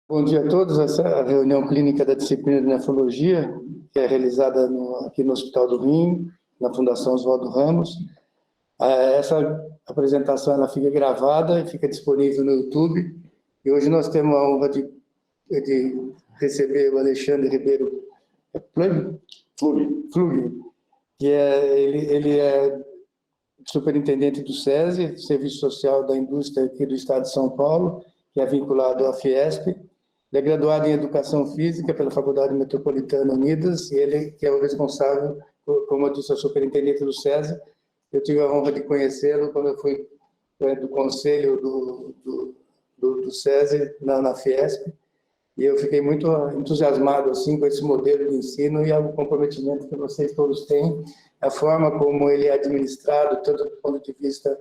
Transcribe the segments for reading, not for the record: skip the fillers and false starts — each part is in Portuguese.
Bom dia a todos. Essa é a reunião clínica da disciplina de nefrologia, que é realizada aqui no Hospital do Rim, na Fundação Oswaldo Ramos. Essa apresentação ela fica gravada e fica disponível no YouTube. E hoje nós temos a honra de receber o Alexandre Ribeiro Flug, que ele é superintendente do SESI, Serviço Social da Indústria aqui do Estado de São Paulo, que é vinculado à Fiesp. Ele é graduado em Educação Física pela Faculdade Metropolitana Unidas, e ele que é o responsável, como eu disse, é o superintendente do SESI. Eu tive a honra de conhecê-lo quando eu fui do conselho do SESI na Fiesp, e eu fiquei muito entusiasmado assim, com esse modelo de ensino e o comprometimento que vocês todos têm, a forma como ele é administrado, tanto do ponto de vista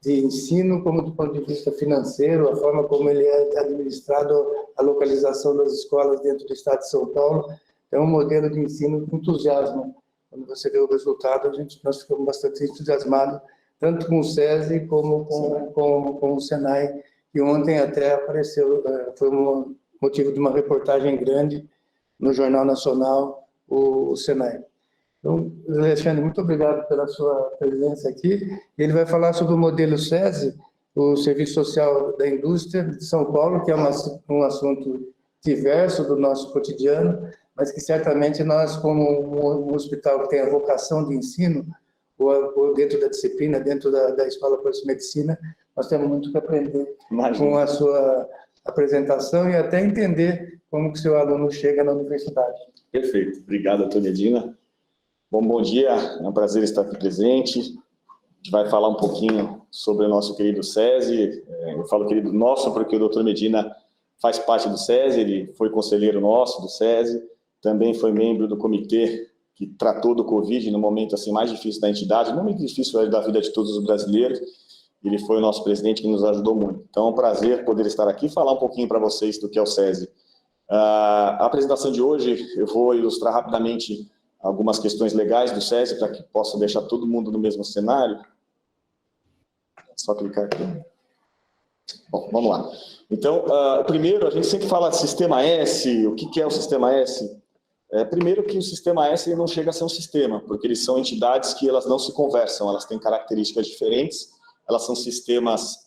de ensino, como do ponto de vista financeiro, a forma como ele é administrado, a localização das escolas dentro do Estado de São Paulo. É um modelo de ensino que entusiasma. Quando você vê o resultado, nós ficamos bastante entusiasmados, tanto com o SESI como com o SENAI, que ontem até apareceu, foi um motivo de uma reportagem grande no Jornal Nacional, o SENAI. Então, Alexandre, muito obrigado pela sua presença aqui. Ele vai falar sobre o modelo SESI, o Serviço Social da Indústria de São Paulo, que é um assunto diverso do nosso cotidiano, mas que certamente nós, como um hospital que tem a vocação de ensino, ou dentro da disciplina, dentro da Escola de Medicina, nós temos muito que aprender com a sua apresentação e até entender como que o seu aluno chega na universidade. Perfeito. Obrigado, doutor Medina. Bom dia, é um prazer estar aqui presente. A gente vai falar um pouquinho sobre o nosso querido SESI. Eu falo querido nosso porque o doutor Medina faz parte do SESI, ele foi conselheiro nosso do SESI, também foi membro do comitê que tratou do Covid no momento assim, mais difícil da entidade, no momento difícil da vida de todos os brasileiros. Ele foi o nosso presidente que nos ajudou muito. Então é um prazer poder estar aqui e falar um pouquinho para vocês do que é o SESI. A apresentação de hoje, eu vou ilustrar rapidamente algumas questões legais do SESI, para que possa deixar todo mundo no mesmo cenário. Só clicar aqui. Bom, vamos lá. Então, primeiro, a gente sempre fala de Sistema S. O que é o Sistema S? Primeiro que o Sistema S não chega a ser um sistema, porque eles são entidades que elas não se conversam, elas têm características diferentes, elas são sistemas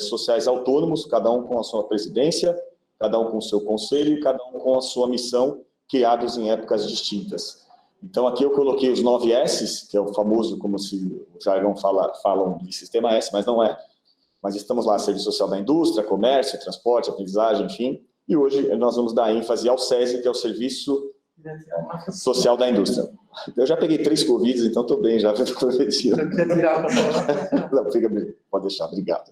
sociais autônomos, cada um com a sua presidência, cada um com o seu conselho, cada um com a sua missão, criados em épocas distintas. Então, aqui eu coloquei os 9 S's, que é o famoso, como se o jargão falam de Sistema S, mas não é. Mas estamos lá, Serviço Social da Indústria, Comércio, Transporte, Aprendizagem, enfim. E hoje nós vamos dar ênfase ao SESI, que é o Serviço Social da Indústria. Eu já peguei 3 Covids, então estou bem, já estou prometido. Não, fica bem, pode deixar, obrigado.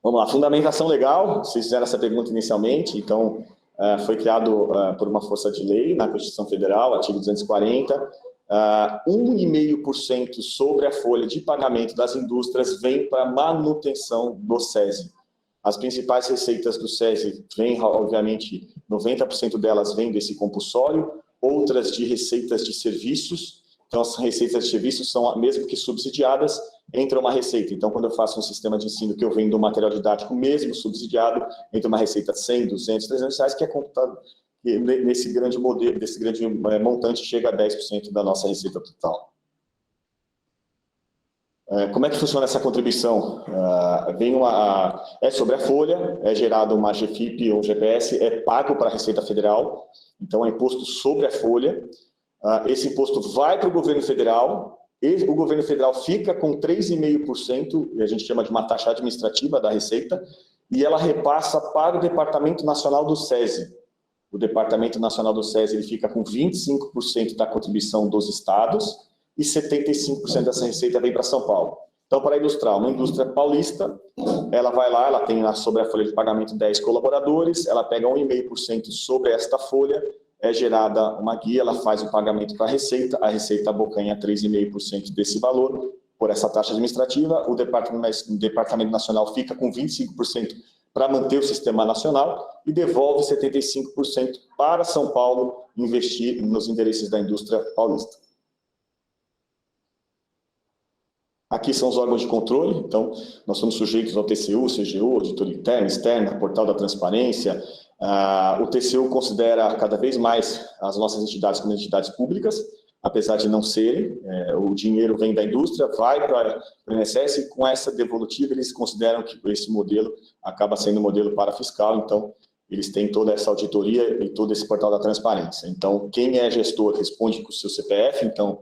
Vamos lá, fundamentação legal, vocês fizeram essa pergunta inicialmente, então... foi criado por uma força de lei na Constituição Federal, artigo 240, 1,5% sobre a folha de pagamento das indústrias vem para manutenção do SESI. As principais receitas do SESI vêm, obviamente, 90% delas vêm desse compulsório, outras de receitas de serviços. Então, as receitas de serviços são, mesmo que subsidiadas, entra uma receita. Então, quando eu faço um sistema de ensino que eu vendo um material didático mesmo subsidiado, entra uma receita de 100, 200, 300 reais, que é computado nesse grande modelo, desse grande montante, chega a 10% da nossa receita total. Como é que funciona essa contribuição? É sobre a folha, é gerado uma GFIP ou GPS, é pago para a Receita Federal, então é imposto sobre a folha. Esse imposto vai para o governo federal, e o governo federal fica com 3,5%, e a gente chama de uma taxa administrativa da Receita, e ela repassa para o Departamento Nacional do SESI. O Departamento Nacional do SESI ele fica com 25% da contribuição dos estados, e 75% dessa receita vem para São Paulo. Então, para ilustrar, uma indústria paulista, ela vai lá, ela tem sobre a folha de pagamento 10 colaboradores, ela pega 1,5% sobre esta folha, é gerada uma guia, ela faz o pagamento para a Receita abocanha 3,5% desse valor, por essa taxa administrativa, o Departamento Nacional fica com 25% para manter o sistema nacional e devolve 75% para São Paulo investir nos interesses da indústria paulista. Aqui são os órgãos de controle, então nós somos sujeitos ao TCU, CGU, auditoria interna, externa, portal da transparência. O TCU considera cada vez mais as nossas entidades como entidades públicas, apesar de não serem. O dinheiro vem da indústria, vai para o INSS e com essa devolutiva eles consideram que esse modelo acaba sendo um modelo parafiscal, então eles têm toda essa auditoria e todo esse portal da transparência. Então, quem é gestor responde com o seu CPF, então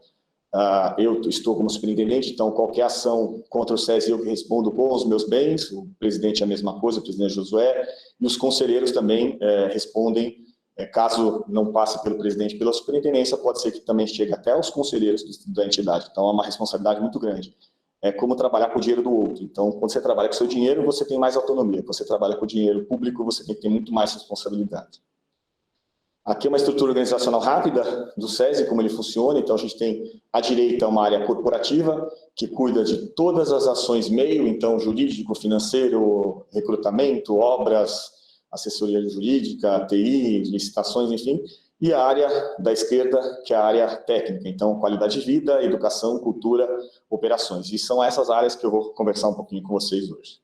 eu estou como superintendente, então qualquer ação contra o SESI eu que respondo com os meus bens, o presidente é a mesma coisa, o presidente Josué, e os conselheiros também respondem, caso não passe pelo presidente, pela superintendência, pode ser que também chegue até os conselheiros da entidade, então é uma responsabilidade muito grande. É como trabalhar com o dinheiro do outro, então quando você trabalha com o seu dinheiro, você tem mais autonomia, quando você trabalha com o dinheiro público, você tem que ter muito mais responsabilidade. Aqui é uma estrutura organizacional rápida do SESI, como ele funciona. Então, a gente tem à direita uma área corporativa, que cuida de todas as ações meio, então, jurídico, financeiro, recrutamento, obras, assessoria jurídica, TI, licitações, enfim. E a área da esquerda, que é a área técnica, então, qualidade de vida, educação, cultura, operações. E são essas áreas que eu vou conversar um pouquinho com vocês hoje.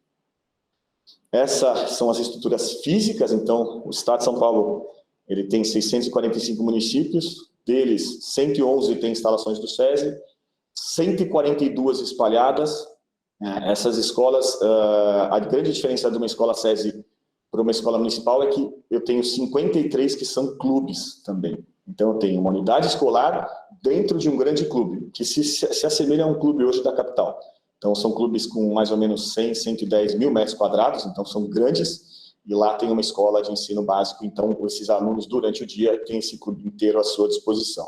Essas são as estruturas físicas, então, o Estado de São Paulo ele tem 645 municípios, deles 111 têm instalações do SESI, 142 espalhadas. Essas escolas, a grande diferença de uma escola SESI para uma escola municipal é que eu tenho 53 que são clubes também. Então, eu tenho uma unidade escolar dentro de um grande clube, que se assemelha a um clube hoje da capital. Então, são clubes com mais ou menos 100, 110 mil metros quadrados, então são grandes. E lá tem uma escola de ensino básico, então esses alunos durante o dia têm esse clube inteiro à sua disposição.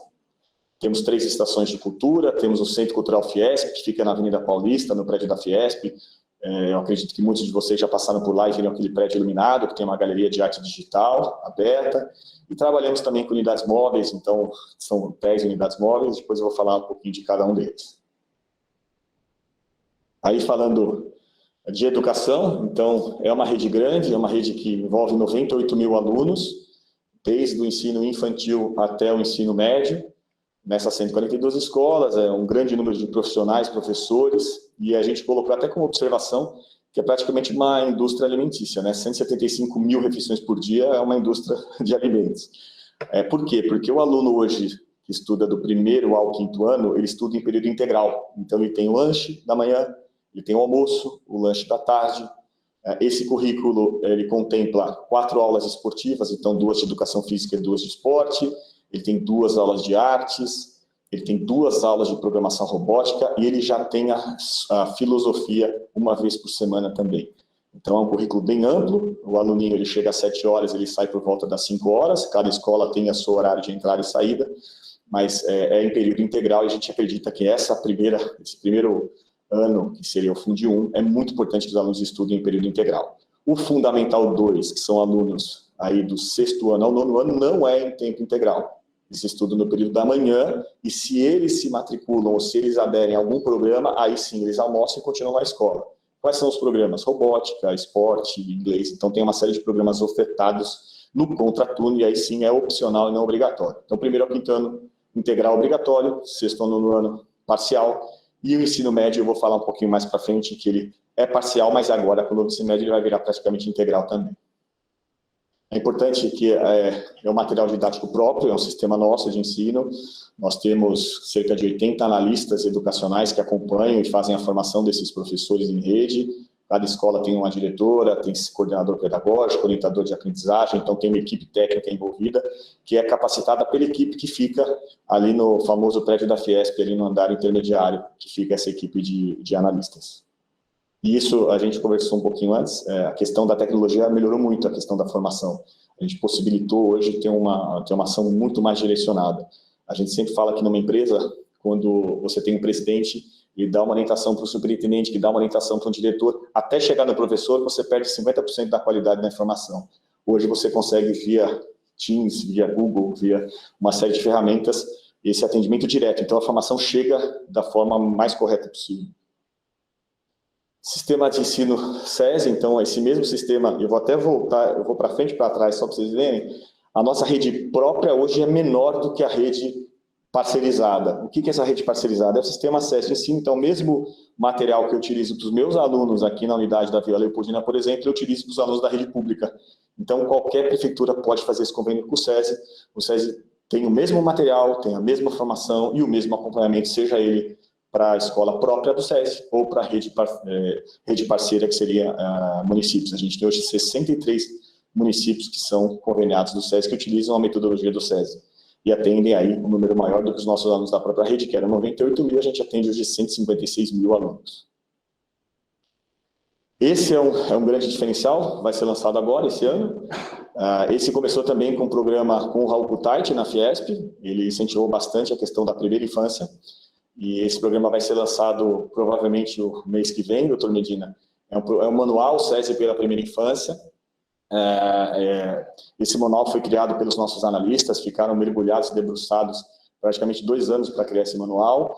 Temos 3 estações de cultura, temos o Centro Cultural Fiesp, que fica na Avenida Paulista, no prédio da Fiesp. Eu acredito que muitos de vocês já passaram por lá e viram aquele prédio iluminado, que tem uma galeria de arte digital aberta. E trabalhamos também com unidades móveis, então são 10 unidades móveis, depois eu vou falar um pouquinho de cada um deles. Aí falando de educação, então é uma rede grande, é uma rede que envolve 98 mil alunos, desde o ensino infantil até o ensino médio, nessas 142 escolas, é um grande número de profissionais, professores, e a gente colocou até como observação que é praticamente uma indústria alimentícia, né? 175 mil refeições por dia é uma indústria de alimentos. Por quê? Porque o aluno hoje que estuda do 1º ao 5º ano, ele estuda em período integral, então ele tem o lanche da manhã, ele tem o almoço, o lanche da tarde. Esse currículo ele contempla 4 aulas esportivas, então 2 de educação física e 2 de esporte. Ele tem 2 aulas de artes, ele tem 2 aulas de programação robótica e ele já tem a filosofia uma vez por semana também. Então é um currículo bem amplo, o aluninho ele chega às 7 horas, ele sai por volta das 5 horas, cada escola tem a seu horário de entrada e saída, mas é em período integral e a gente acredita que esse primeiro ano, que seria o Fundi 1, é muito importante que os alunos estudem em período integral. O Fundamental 2, que são alunos aí do 6º ano ao 9º ano, não é em tempo integral. Eles estudam no período da manhã, e se eles se matriculam ou se eles aderem a algum programa, aí sim, eles almoçam e continuam na escola. Quais são os programas? Robótica, esporte, inglês. Então, tem uma série de programas ofertados no contraturno, e aí sim é opcional e não obrigatório. Então, 1º ao 5º ano, integral obrigatório, 6º ao 9º ano, parcial. E o ensino médio, eu vou falar um pouquinho mais para frente, que ele é parcial, mas agora, com o ensino médio, ele vai virar praticamente integral também. É importante que é um material didático próprio, é um sistema nosso de ensino. Nós temos cerca de 80 analistas educacionais que acompanham e fazem a formação desses professores em rede. Cada escola tem uma diretora, tem coordenador pedagógico, orientador de aprendizagem, então tem uma equipe técnica envolvida, que é capacitada pela equipe que fica ali no famoso prédio da Fiesp, ali no andar intermediário, que fica essa equipe de analistas. E isso a gente conversou um pouquinho antes, a questão da tecnologia melhorou muito a questão da formação. A gente possibilitou hoje ter uma ação muito mais direcionada. A gente sempre fala que numa empresa, quando você tem um presidente e dá uma orientação para o superintendente, que dá uma orientação para o diretor, até chegar no professor, você perde 50% da qualidade da informação. Hoje você consegue, via Teams, via Google, via uma série de ferramentas, esse atendimento direto. Então, a informação chega da forma mais correta possível. Sistema de ensino SESI, então, esse mesmo sistema, eu vou até voltar, eu vou para frente e para trás, só para vocês verem, a nossa rede própria hoje é menor do que a rede parcerizada. O que é essa rede parcerizada? É o sistema acesso de ensino. Então, o mesmo material que eu utilizo para os meus alunos aqui na unidade da Vila Leopoldina, por exemplo, eu utilizo para os alunos da rede pública. Então, qualquer prefeitura pode fazer esse convênio com o SESI. O SESI tem o mesmo material, tem a mesma formação e o mesmo acompanhamento, seja ele para a escola própria do SESI ou para a rede parceira, que seria municípios. A gente tem hoje 63 municípios que são conveniados do SESI, que utilizam a metodologia do SESI e atendem aí um número maior do que os nossos alunos da própria rede, que eram 98 mil, a gente atende hoje 156 mil alunos. Esse é um grande diferencial, vai ser lançado agora, esse ano. Esse começou também com um programa com o Raul Kutait na Fiesp, ele incentivou bastante a questão da primeira infância, e esse programa vai ser lançado provavelmente o mês que vem, doutor Medina. É um manual SESI pela primeira infância. Esse manual foi criado pelos nossos analistas, ficaram mergulhados, debruçados praticamente 2 anos para criar esse manual.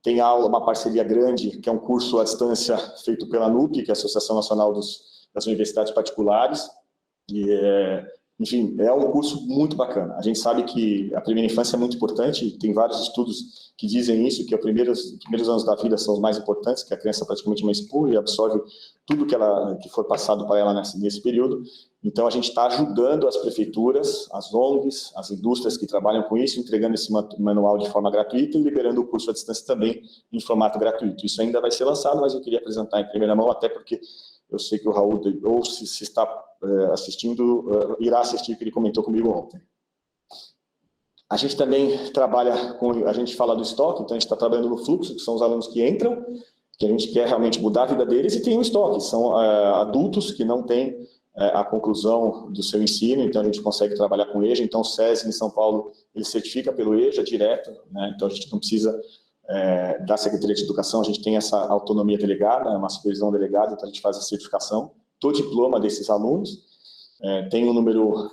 Tem uma parceria grande, que é um curso à distância feito pela ANUP, que é a Associação Nacional das Universidades Particulares. E, enfim, é um curso muito bacana. A gente sabe que a primeira infância é muito importante, tem vários estudos que dizem isso, que os primeiros anos da vida são os mais importantes, que a criança praticamente uma espuma e absorve tudo que for passado para ela nesse período. Então, a gente está ajudando as prefeituras, as ONGs, as indústrias que trabalham com isso, entregando esse manual de forma gratuita e liberando o curso à distância também em formato gratuito. Isso ainda vai ser lançado, mas eu queria apresentar em primeira mão, até porque eu sei que o Raul, ou se está assistindo, irá assistir, que ele comentou comigo ontem. A gente também trabalha a gente fala do estoque, então a gente está trabalhando no fluxo, que são os alunos que entram, que a gente quer realmente mudar a vida deles, e tem o estoque, são adultos que não têm a conclusão do seu ensino, então a gente consegue trabalhar com o EJA. Então o SESI em São Paulo, ele certifica pelo EJA direto, né? Então a gente não precisa da Secretaria de Educação, a gente tem essa autonomia delegada, uma supervisão delegada, então a gente faz a certificação do diploma desses alunos. Tem um número,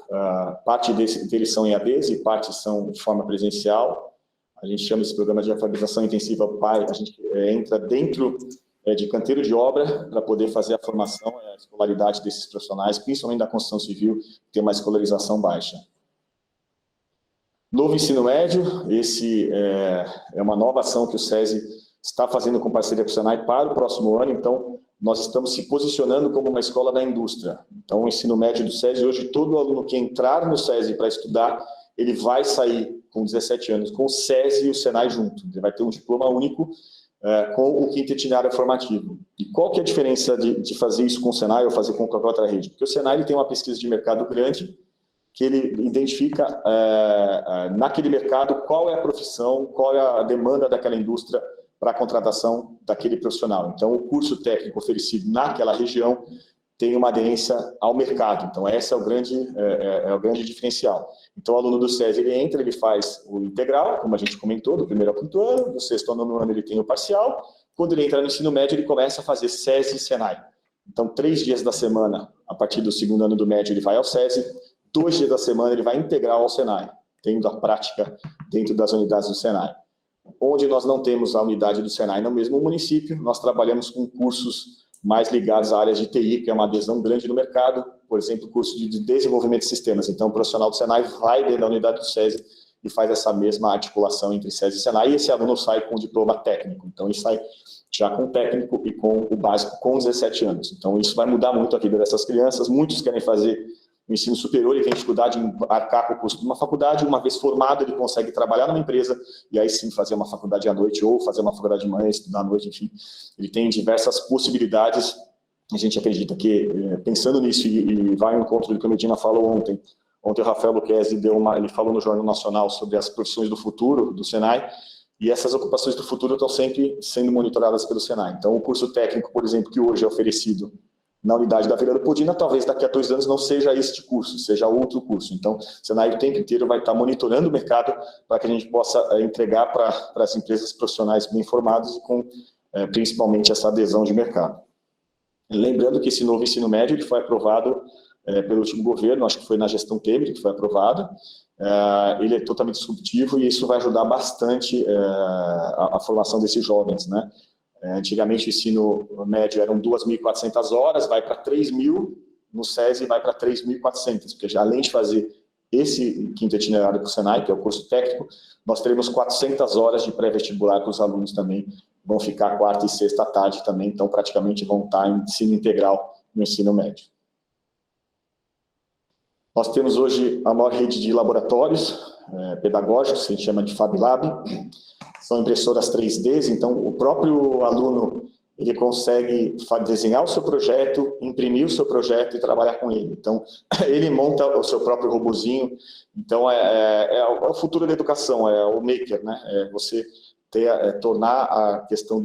parte deles são EADs e parte são de forma presencial. A gente chama esse programa de alfabetização intensiva PAI, a gente entra dentro de canteiro de obra para poder fazer a formação, a escolaridade desses profissionais, principalmente da construção civil, que tem uma escolarização baixa. Novo ensino médio, esse é uma nova ação que o SESI está fazendo com parceria com o Senai para o próximo ano, então nós estamos se posicionando como uma escola da indústria. Então o ensino médio do SESI, hoje todo aluno que entrar no SESI para estudar, ele vai sair com 17 anos com o SESI e o Senai junto, ele vai ter um diploma único com o quinto itinerário formativo. E qual que é a diferença de fazer isso com o Senai ou fazer com qualquer outra rede? Porque o Senai ele tem uma pesquisa de mercado grande, que ele identifica naquele mercado qual é a profissão, qual é a demanda daquela indústria para a contratação daquele profissional. Então, o curso técnico oferecido naquela região tem uma aderência ao mercado. Então, esse é o grande diferencial. Então, o aluno do SESI, ele entra, ele faz o integral, como a gente comentou, do primeiro ao quinto ano, do sexto ao nono ano ele tem o parcial. Quando ele entra no ensino médio, ele começa a fazer SESI e Senai. Então, 3 dias da semana, a partir do segundo ano do médio, ele vai ao SESI, 2 dias da semana ele vai integral ao Senai, tendo a prática dentro das unidades do Senai. Onde nós não temos a unidade do Senai no mesmo município, nós trabalhamos com cursos mais ligados à área de TI, que é uma adesão grande no mercado, por exemplo, curso de desenvolvimento de sistemas. Então, o profissional do Senai vai dentro da unidade do SESI e faz essa mesma articulação entre SESI e Senai, e esse aluno sai com o diploma técnico. Então, ele sai já com o técnico e com o básico com 17 anos. Então, isso vai mudar muito a vida dessas crianças. Muitos querem fazer o ensino superior e tem dificuldade em arcar com o custo de uma faculdade. Uma vez formado, ele consegue trabalhar numa empresa e aí sim fazer uma faculdade à noite ou fazer uma faculdade de manhã, estudar à noite, enfim. Ele tem diversas possibilidades. A gente acredita que, pensando nisso, e vai ao encontro do que o Medina falou ontem. Ontem o Rafael Luquezzi ele falou no Jornal Nacional sobre as profissões do futuro do Senai, e essas ocupações do futuro estão sempre sendo monitoradas pelo Senai. Então, o curso técnico, por exemplo, que hoje é oferecido na unidade da Vila Leopoldina, talvez daqui a 2 anos não seja este curso, seja outro curso. Então, o Senai o tempo inteiro vai estar monitorando o mercado para que a gente possa entregar para as empresas profissionais bem formadas e com, principalmente, essa adesão de mercado. Lembrando que esse novo ensino médio ele foi aprovado pelo último governo, acho que foi na gestão Temer que foi aprovado. Ele é totalmente disruptivo e isso vai ajudar bastante a formação desses jovens, né? Antigamente o ensino médio eram 2.400 horas, vai para 3.000, no SESI vai para 3.400, porque já além de fazer esse quinto itinerário para o Senai, que é o curso técnico, nós teremos 400 horas de pré-vestibular que os alunos também vão ficar quarta e sexta à tarde também, então praticamente vão estar em ensino integral no ensino médio. Nós temos hoje a maior rede de laboratórios pedagógicos, que a gente chama de FabLab. São impressoras 3D, então o próprio aluno ele consegue desenhar o seu projeto, imprimir o seu projeto e trabalhar com ele. Então, ele monta o seu próprio robozinho. Então, é o futuro da educação, é o maker, né? É você tornar a questão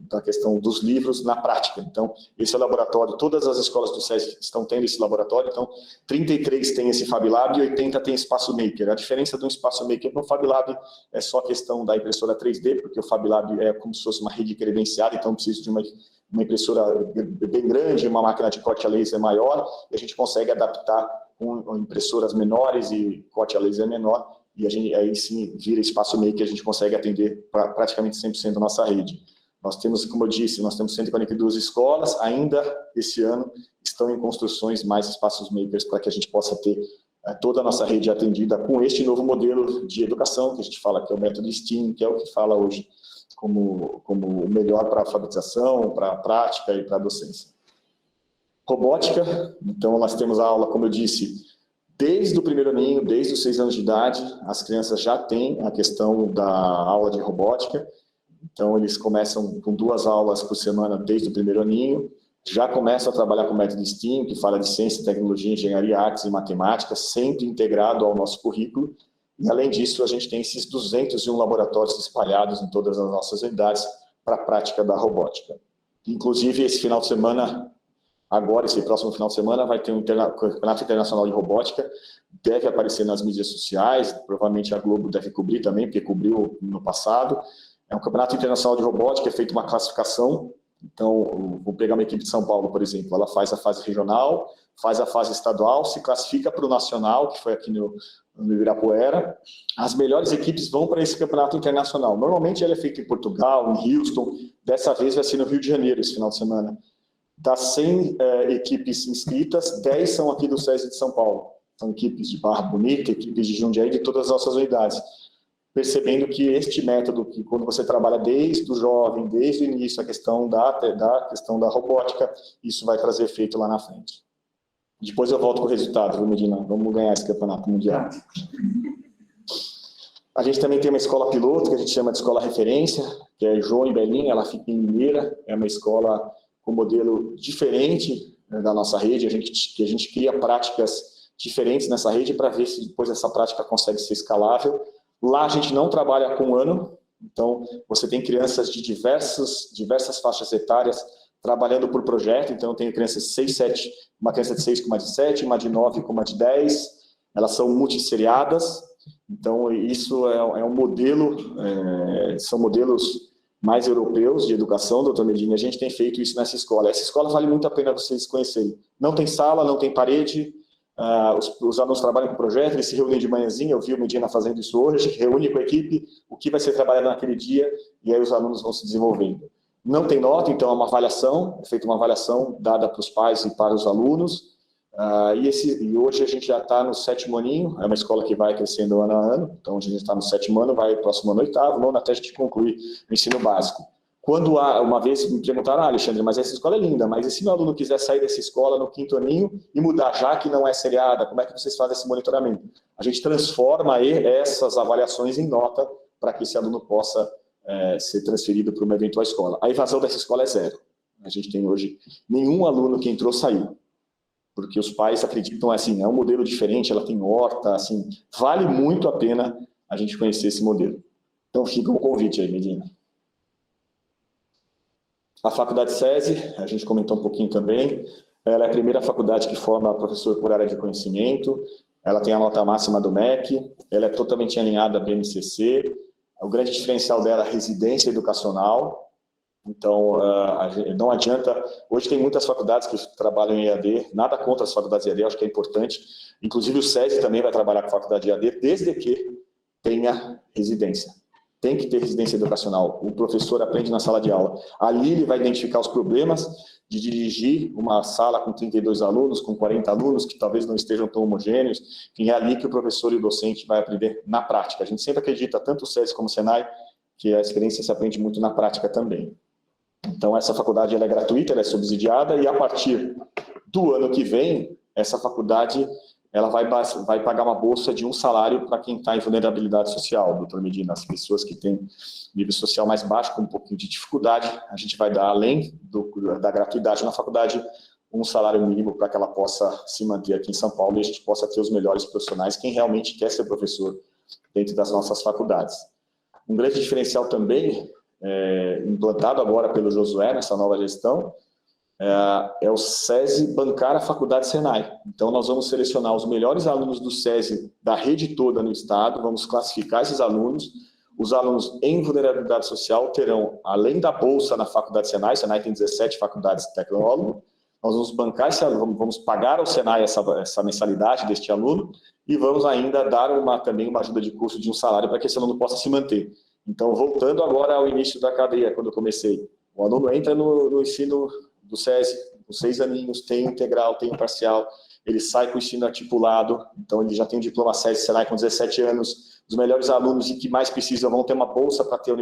da questão dos livros na prática. Então, esse é o laboratório, todas as escolas do SESI estão tendo esse laboratório, então 33 tem esse FabLab e 80 tem espaço maker. A diferença do espaço maker no FabLab é só a questão da impressora 3D, porque o FabLab é como se fosse uma rede credenciada, então precisa de uma impressora bem grande, uma máquina de corte a laser maior, e a gente consegue adaptar com impressoras menores e corte a laser menor, e aí sim vira espaço maker que a gente consegue atender praticamente 100% da nossa rede. Nós temos, como eu disse, nós temos 142 escolas, ainda esse ano estão em construções mais espaços makers para que a gente possa ter toda a nossa rede atendida com este novo modelo de educação, que a gente fala que é o método STEAM, que é o que fala hoje como o melhor para a alfabetização, para a prática e para a docência. Robótica, então nós temos a aula, como eu disse, desde o primeiro aninho, desde os 6 anos de idade, as crianças já têm a questão da aula de robótica. Então, eles começam com 2 aulas por semana desde o primeiro aninho, já começam a trabalhar com o método STEAM, que fala de ciência, tecnologia, engenharia, artes e matemática, sempre integrado ao nosso currículo. E, além disso, a gente tem esses 201 laboratórios espalhados em todas as nossas unidades para a prática da robótica. Inclusive, esse final de semana, agora, esse próximo final de semana, vai ter um Campeonato Internacional de Robótica, deve aparecer nas mídias sociais, provavelmente a Globo deve cobrir também, porque cobriu no passado. É um Campeonato Internacional de Robótica, é feita uma classificação. Então, vou pegar uma equipe de São Paulo, por exemplo, ela faz a fase regional, faz a fase estadual, se classifica para o nacional, que foi aqui no Ibirapuera. As melhores equipes vão para esse campeonato internacional. Normalmente ele é feito em Portugal, em Houston, dessa vez vai ser no Rio de Janeiro, esse final de semana. Das 100 equipes inscritas, 10 são aqui do SESI de São Paulo. São equipes de Barra Bonita, equipes de Jundiaí, de todas as nossas unidades. Percebendo que este método, que quando você trabalha desde o jovem, desde o início, a questão da robótica, isso vai trazer efeito lá na frente. Depois eu volto com o resultado, viu, Medina? Vamos ganhar esse campeonato mundial. A gente também tem uma escola piloto, que a gente chama de escola referência, que é João e Belinha, ela fica em Mineira, é uma escola com modelo diferente da nossa rede, que a gente cria práticas diferentes nessa rede para ver se depois essa prática consegue ser escalável. Lá a gente não trabalha com ano, então você tem crianças de diversas faixas etárias trabalhando por projeto, então eu tenho crianças de 6, 7, uma criança de 6 com uma de 7, uma de 9 com uma de 10, elas são multisseriadas, então isso é um modelo, são modelos mais europeus de educação, doutor Medina, a gente tem feito isso nessa escola. Essa escola vale muito a pena vocês conhecerem. Não tem sala, não tem parede, os alunos trabalham com projeto, eles se reúnem de manhãzinha, eu vi o Medina fazendo isso hoje, reúne com a equipe, o que vai ser trabalhado naquele dia, e aí os alunos vão se desenvolvendo. Não tem nota, então é uma avaliação, é feita uma avaliação dada para os pais e para os alunos, e hoje a gente já está no 7º aninho, é uma escola que vai crescendo ano a ano, então a gente está no 7º ano, vai próximo ano 8º, 9º, até a gente concluir o ensino básico. Quando uma vez me perguntaram, Alexandre, mas essa escola é linda, mas e se meu aluno quiser sair dessa escola no 5º aninho e mudar, já que não é seriada, como é que vocês fazem esse monitoramento? A gente transforma essas avaliações em nota para que esse aluno possa ser transferido para uma eventual escola. A evasão dessa escola é 0. A gente tem hoje nenhum aluno que entrou saiu, porque os pais acreditam assim, é um modelo diferente, ela tem horta, assim, vale muito a pena a gente conhecer esse modelo. Então fica o convite aí, Medina. A Faculdade SESI, a gente comentou um pouquinho também, ela é a primeira faculdade que forma professor por área de conhecimento, ela tem a nota máxima do MEC, ela é totalmente alinhada à BNCC, o grande diferencial dela é a residência educacional, então não adianta, hoje tem muitas faculdades que trabalham em EAD, nada contra as faculdades EAD, acho que é importante, inclusive o SESI também vai trabalhar com a faculdade EAD, desde que tenha residência. Tem que ter residência educacional. O professor aprende na sala de aula. Ali ele vai identificar os problemas de dirigir uma sala com 32 alunos, com 40 alunos, que talvez não estejam tão homogêneos, que é ali que o professor e o docente vai aprender na prática. A gente sempre acredita, tanto o SESI como o Senai, que a experiência se aprende muito na prática também. Então, essa faculdade ela é gratuita, ela é subsidiada, e a partir do ano que vem, essa faculdade ela vai pagar uma bolsa de um salário para quem está em vulnerabilidade social, doutor Medina. As pessoas que têm nível social mais baixo, com um pouquinho de dificuldade, a gente vai dar, além da gratuidade na faculdade, um salário mínimo para que ela possa se manter aqui em São Paulo e a gente possa ter os melhores profissionais, quem realmente quer ser professor dentro das nossas faculdades. Um grande diferencial também, implantado agora pelo Josué, nessa nova gestão, é o SESI bancar a faculdade Senai. Então, nós vamos selecionar os melhores alunos do SESI da rede toda no estado, vamos classificar esses alunos. Os alunos em vulnerabilidade social terão, além da bolsa na faculdade Senai, Senai tem 17 faculdades de tecnólogo, nós vamos bancar esse aluno, vamos pagar ao Senai essa mensalidade deste aluno e vamos ainda dar também uma ajuda de custo de um salário para que esse aluno possa se manter. Então, voltando agora ao início da cadeia, quando eu comecei, o aluno entra no ensino do SESI, com 6 aninhos, tem o integral, tem o parcial, ele sai com o ensino articulado, então ele já tem o diploma SESI, Senai com 17 anos, os melhores alunos e que mais precisam vão ter uma bolsa para ter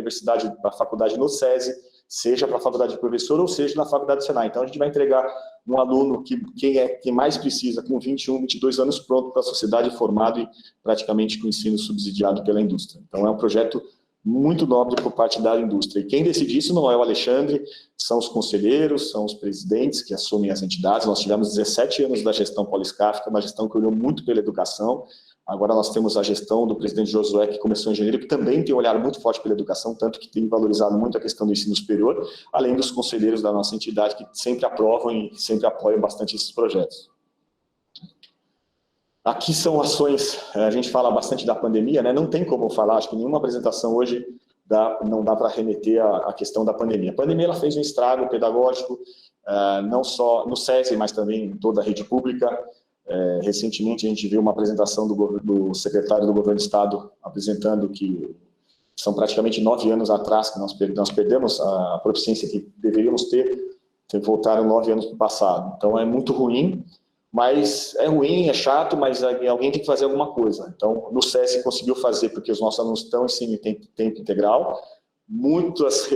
a faculdade no SESI, seja para a faculdade de professor ou seja na faculdade do Senai. Então a gente vai entregar um aluno quem mais precisa, com 21, 22 anos, pronto para a sociedade, formado e praticamente com ensino subsidiado pela indústria. Então é um projeto muito nobre por parte da indústria. E quem decide isso não é o Alexandre, são os conselheiros, são os presidentes que assumem as entidades. Nós tivemos 17 anos da gestão poliscáfica, uma gestão que olhou muito pela educação. Agora nós temos a gestão do presidente Josué, que começou em janeiro, que também tem um olhar muito forte pela educação, tanto que tem valorizado muito a questão do ensino superior, além dos conselheiros da nossa entidade, que sempre aprovam e sempre apoiam bastante esses projetos. Aqui são ações, a gente fala bastante da pandemia, né? Não tem como falar, acho que nenhuma apresentação hoje não dá para remeter à questão da pandemia. A pandemia ela fez um estrago pedagógico, não só no SESI, mas também em toda a rede pública. Recentemente a gente viu uma apresentação do secretário do Governo do Estado apresentando que são praticamente 9 anos atrás que nós perdemos a proficiência que deveríamos ter, voltaram 9 anos para o passado. Então é muito ruim. Mas é ruim, é chato, mas alguém tem que fazer alguma coisa. Então, no SESI conseguiu fazer, porque os nossos alunos estão em tempo integral. Muitas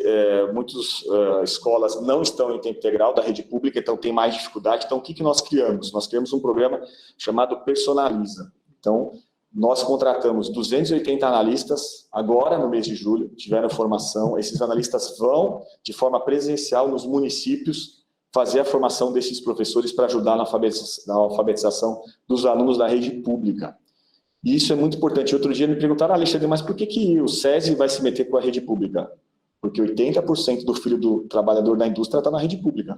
escolas não estão em tempo integral da rede pública, então tem mais dificuldade. Então, o que nós criamos? Nós criamos um programa chamado Personaliza. Então, nós contratamos 280 analistas, agora no mês de julho, tiveram formação. Esses analistas vão, de forma presencial, nos municípios, fazer a formação desses professores para ajudar na alfabetização dos alunos da rede pública. E isso é muito importante. Outro dia me perguntaram, Alexandre, mas por que o SESI vai se meter com a rede pública? Porque 80% do filho do trabalhador da indústria está na rede pública.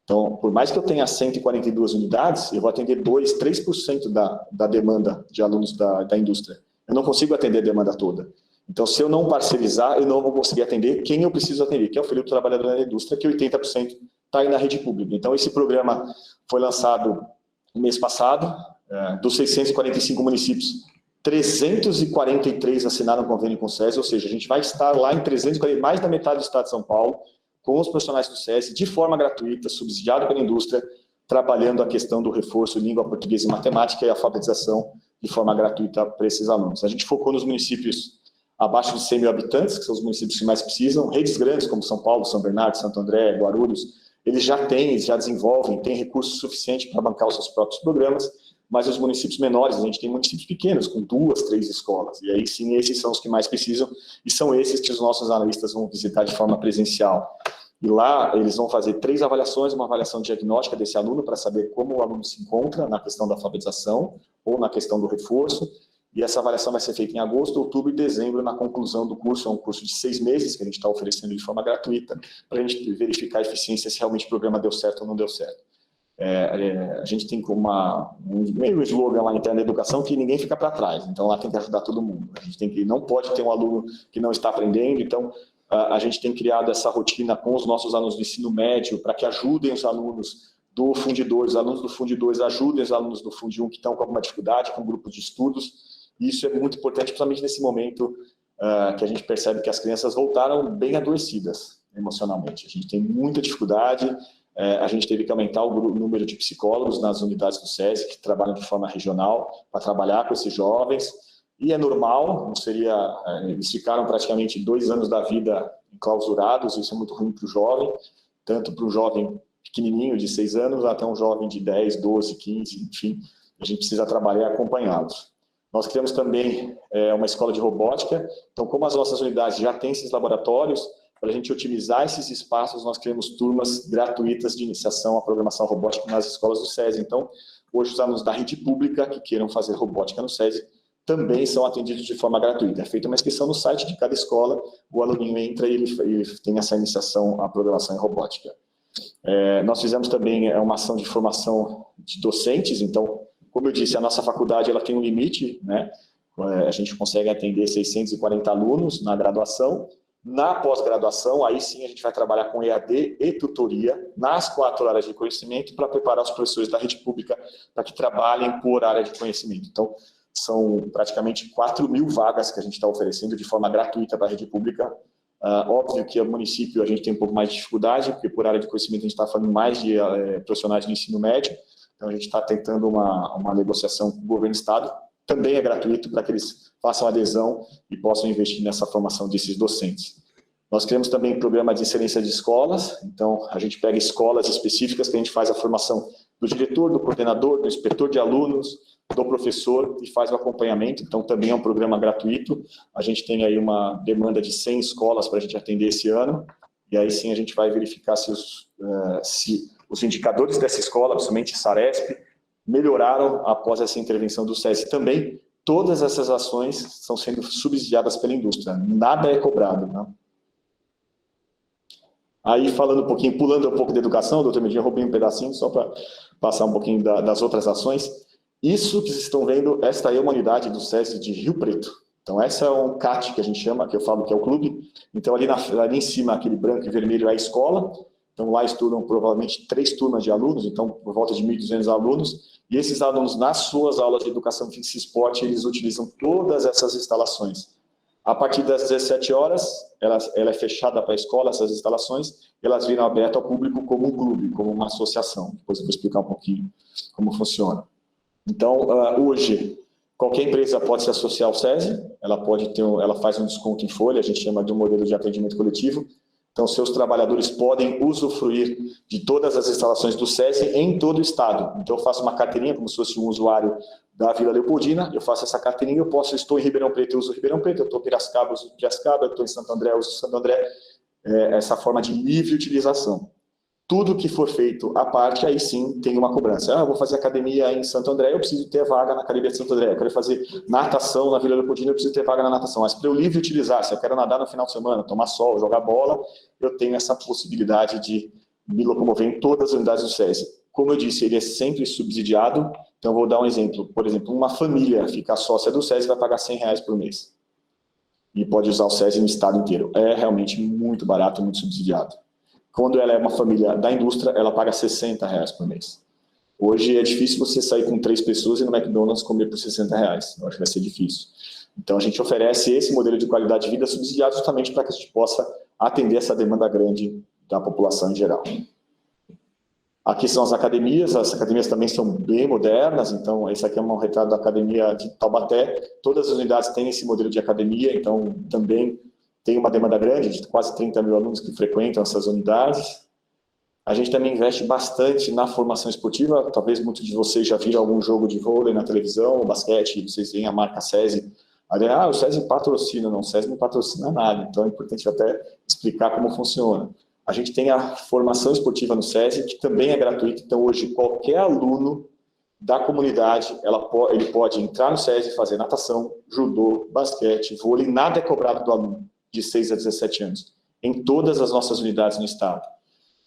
Então, por mais que eu tenha 142 unidades, eu vou atender 2%, 3% da demanda de alunos da indústria. Eu não consigo atender a demanda toda. Então, se eu não parcerizar, eu não vou conseguir atender quem eu preciso atender, que é o filho do trabalhador da indústria, que 80% está aí na rede pública. Então, esse programa foi lançado no mês passado, dos 645 municípios, 343 assinaram convênio com o SESI, ou seja, a gente vai estar lá em 340, mais da metade do estado de São Paulo, com os profissionais do SESI, de forma gratuita, subsidiado pela indústria, trabalhando a questão do reforço em língua portuguesa e matemática e alfabetização de forma gratuita para esses alunos. A gente focou nos municípios abaixo de 100 mil habitantes, que são os municípios que mais precisam, redes grandes como São Paulo, São Bernardo, Santo André, Guarulhos, eles já desenvolvem, têm recursos suficientes para bancar os seus próprios programas, mas os municípios menores, a gente tem municípios pequenos, com 2, 3 escolas, e aí sim, esses são os que mais precisam, e são esses que os nossos analistas vão visitar de forma presencial. E lá eles vão fazer 3 avaliações, uma avaliação diagnóstica desse aluno, para saber como o aluno se encontra na questão da alfabetização, ou na questão do reforço, e essa avaliação vai ser feita em agosto, outubro e dezembro, na conclusão do curso. É um curso de 6 meses, que a gente está oferecendo de forma gratuita, para a gente verificar a eficiência, se realmente o programa deu certo ou não deu certo. A gente tem meio slogan lá interno da educação, que ninguém fica para trás, então lá tem que ajudar todo mundo. A gente não pode ter um aluno que não está aprendendo, então a gente tem criado essa rotina com os nossos alunos do ensino médio, para que ajudem os alunos do Fundi 2, os alunos do Fundi 2 ajudem os alunos do Fundi 1 que estão com alguma dificuldade, com grupos de estudos. Isso é muito importante, principalmente nesse momento que a gente percebe que as crianças voltaram bem adoecidas emocionalmente. A gente tem muita dificuldade, a gente teve que aumentar o número de psicólogos nas unidades do SESI, que trabalham de forma regional, para trabalhar com esses jovens. E é normal, não seria... Eles ficaram praticamente 2 anos da vida enclausurados, isso é muito ruim para o jovem, tanto para um jovem pequenininho, de 6 anos, até um jovem de 10, 12, 15, enfim, a gente precisa trabalhar acompanhados. Nós criamos também uma escola de robótica, então como as nossas unidades já têm esses laboratórios, para a gente otimizar esses espaços, nós criamos turmas gratuitas de iniciação à programação robótica nas escolas do SESI. Então, hoje os alunos da rede pública que queiram fazer robótica no SESI também são atendidos de forma gratuita. É feita uma inscrição no site de cada escola, o aluninho entra e ele tem essa iniciação à programação em robótica. Nós fizemos também uma ação de formação de docentes, então, como eu disse, a nossa faculdade ela tem um limite, né? A gente consegue atender 640 alunos na graduação. Na pós-graduação, aí sim a gente vai trabalhar com EAD e tutoria nas 4 áreas de conhecimento para preparar os professores da rede pública para que trabalhem por área de conhecimento. Então, são praticamente 4.000 vagas que a gente está oferecendo de forma gratuita para a rede pública. Óbvio que o município a gente tem um pouco mais de dificuldade, porque por área de conhecimento a gente está falando mais de profissionais de ensino médio, então a gente está tentando uma negociação com o governo do estado, também é gratuito para que eles façam adesão e possam investir nessa formação desses docentes. Nós criamos também um programa de excelência de escolas, então a gente pega escolas específicas que a gente faz a formação do diretor, do coordenador, do inspetor de alunos, do professor e faz o acompanhamento, então também é um programa gratuito. A gente tem aí uma demanda de 100 escolas para a gente atender esse ano, e aí sim a gente vai verificar se os indicadores dessa escola, principalmente Saresp, melhoraram após essa intervenção do SESI. Também, todas essas ações estão sendo subsidiadas pela indústria, nada é cobrado, né? Aí, falando um pouquinho, pulando um pouco da educação, doutor Medina, roubei um pedacinho só para passar um pouquinho das outras ações. Isso que vocês estão vendo, esta aí é uma unidade do SESI de Rio Preto. Então, essa é um CAT que a gente chama, que eu falo que é o clube. Então, ali em cima, aquele branco e vermelho é a escola. Então, lá estudam provavelmente 3 turmas de alunos, então, por volta de 1.200 alunos. E esses alunos, nas suas aulas de educação física e esporte, eles utilizam todas essas instalações. A partir das 17 horas, ela é fechada para a escola, essas instalações, elas viram abertas ao público como um clube, como uma associação. Depois eu vou explicar um pouquinho como funciona. Então, hoje, qualquer empresa pode se associar ao SESI, ela faz um desconto em folha, a gente chama de um modelo de atendimento coletivo. Então, seus trabalhadores podem usufruir de todas as instalações do SESI em todo o estado. Então, eu faço uma carteirinha, como se fosse um usuário da Vila Leopoldina, eu faço essa carteirinha, estou em Ribeirão Preto, eu uso Ribeirão Preto, eu estou em Piracicaba, eu uso Piracicaba, eu estou em Santo André, eu uso Santo André, essa forma de livre utilização. Tudo que for feito à parte, aí sim tem uma cobrança. Eu vou fazer academia em Santo André, eu preciso ter vaga na academia de Santo André. Eu quero fazer natação na Vila Leopoldina, eu preciso ter vaga na natação. Mas para eu livre utilizar, se eu quero nadar no final de semana, tomar sol, jogar bola, eu tenho essa possibilidade de me locomover em todas as unidades do SESI. Como eu disse, ele é sempre subsidiado. Então, eu vou dar um exemplo. Por exemplo, uma família ficar sócia do SESI vai pagar R$100 por mês. E pode usar o SESI no estado inteiro. É realmente muito barato, muito subsidiado. Quando ela é uma família da indústria, ela paga R$60 por mês. Hoje é difícil você sair com 3 pessoas e no McDonald's comer por R$60. Eu acho que vai ser difícil. Então, a gente oferece esse modelo de qualidade de vida subsidiado justamente para que a gente possa atender essa demanda grande da população em geral. Aqui são as academias também são bem modernas, então esse aqui é um retrato da academia de Taubaté. Todas as unidades têm esse modelo de academia, então também tem uma demanda grande, de quase 30.000 alunos que frequentam essas unidades. A gente também investe bastante na formação esportiva, talvez muitos de vocês já viram algum jogo de vôlei na televisão, ou basquete, vocês veem a marca SESI. O SESI patrocina, não, o SESI não patrocina nada, então é importante até explicar como funciona. A gente tem a formação esportiva no SESI, que também é gratuita, então hoje qualquer aluno da comunidade, ele pode entrar no SESI e fazer natação, judô, basquete, vôlei, nada é cobrado do aluno de 6 a 17 anos, em todas as nossas unidades no estado.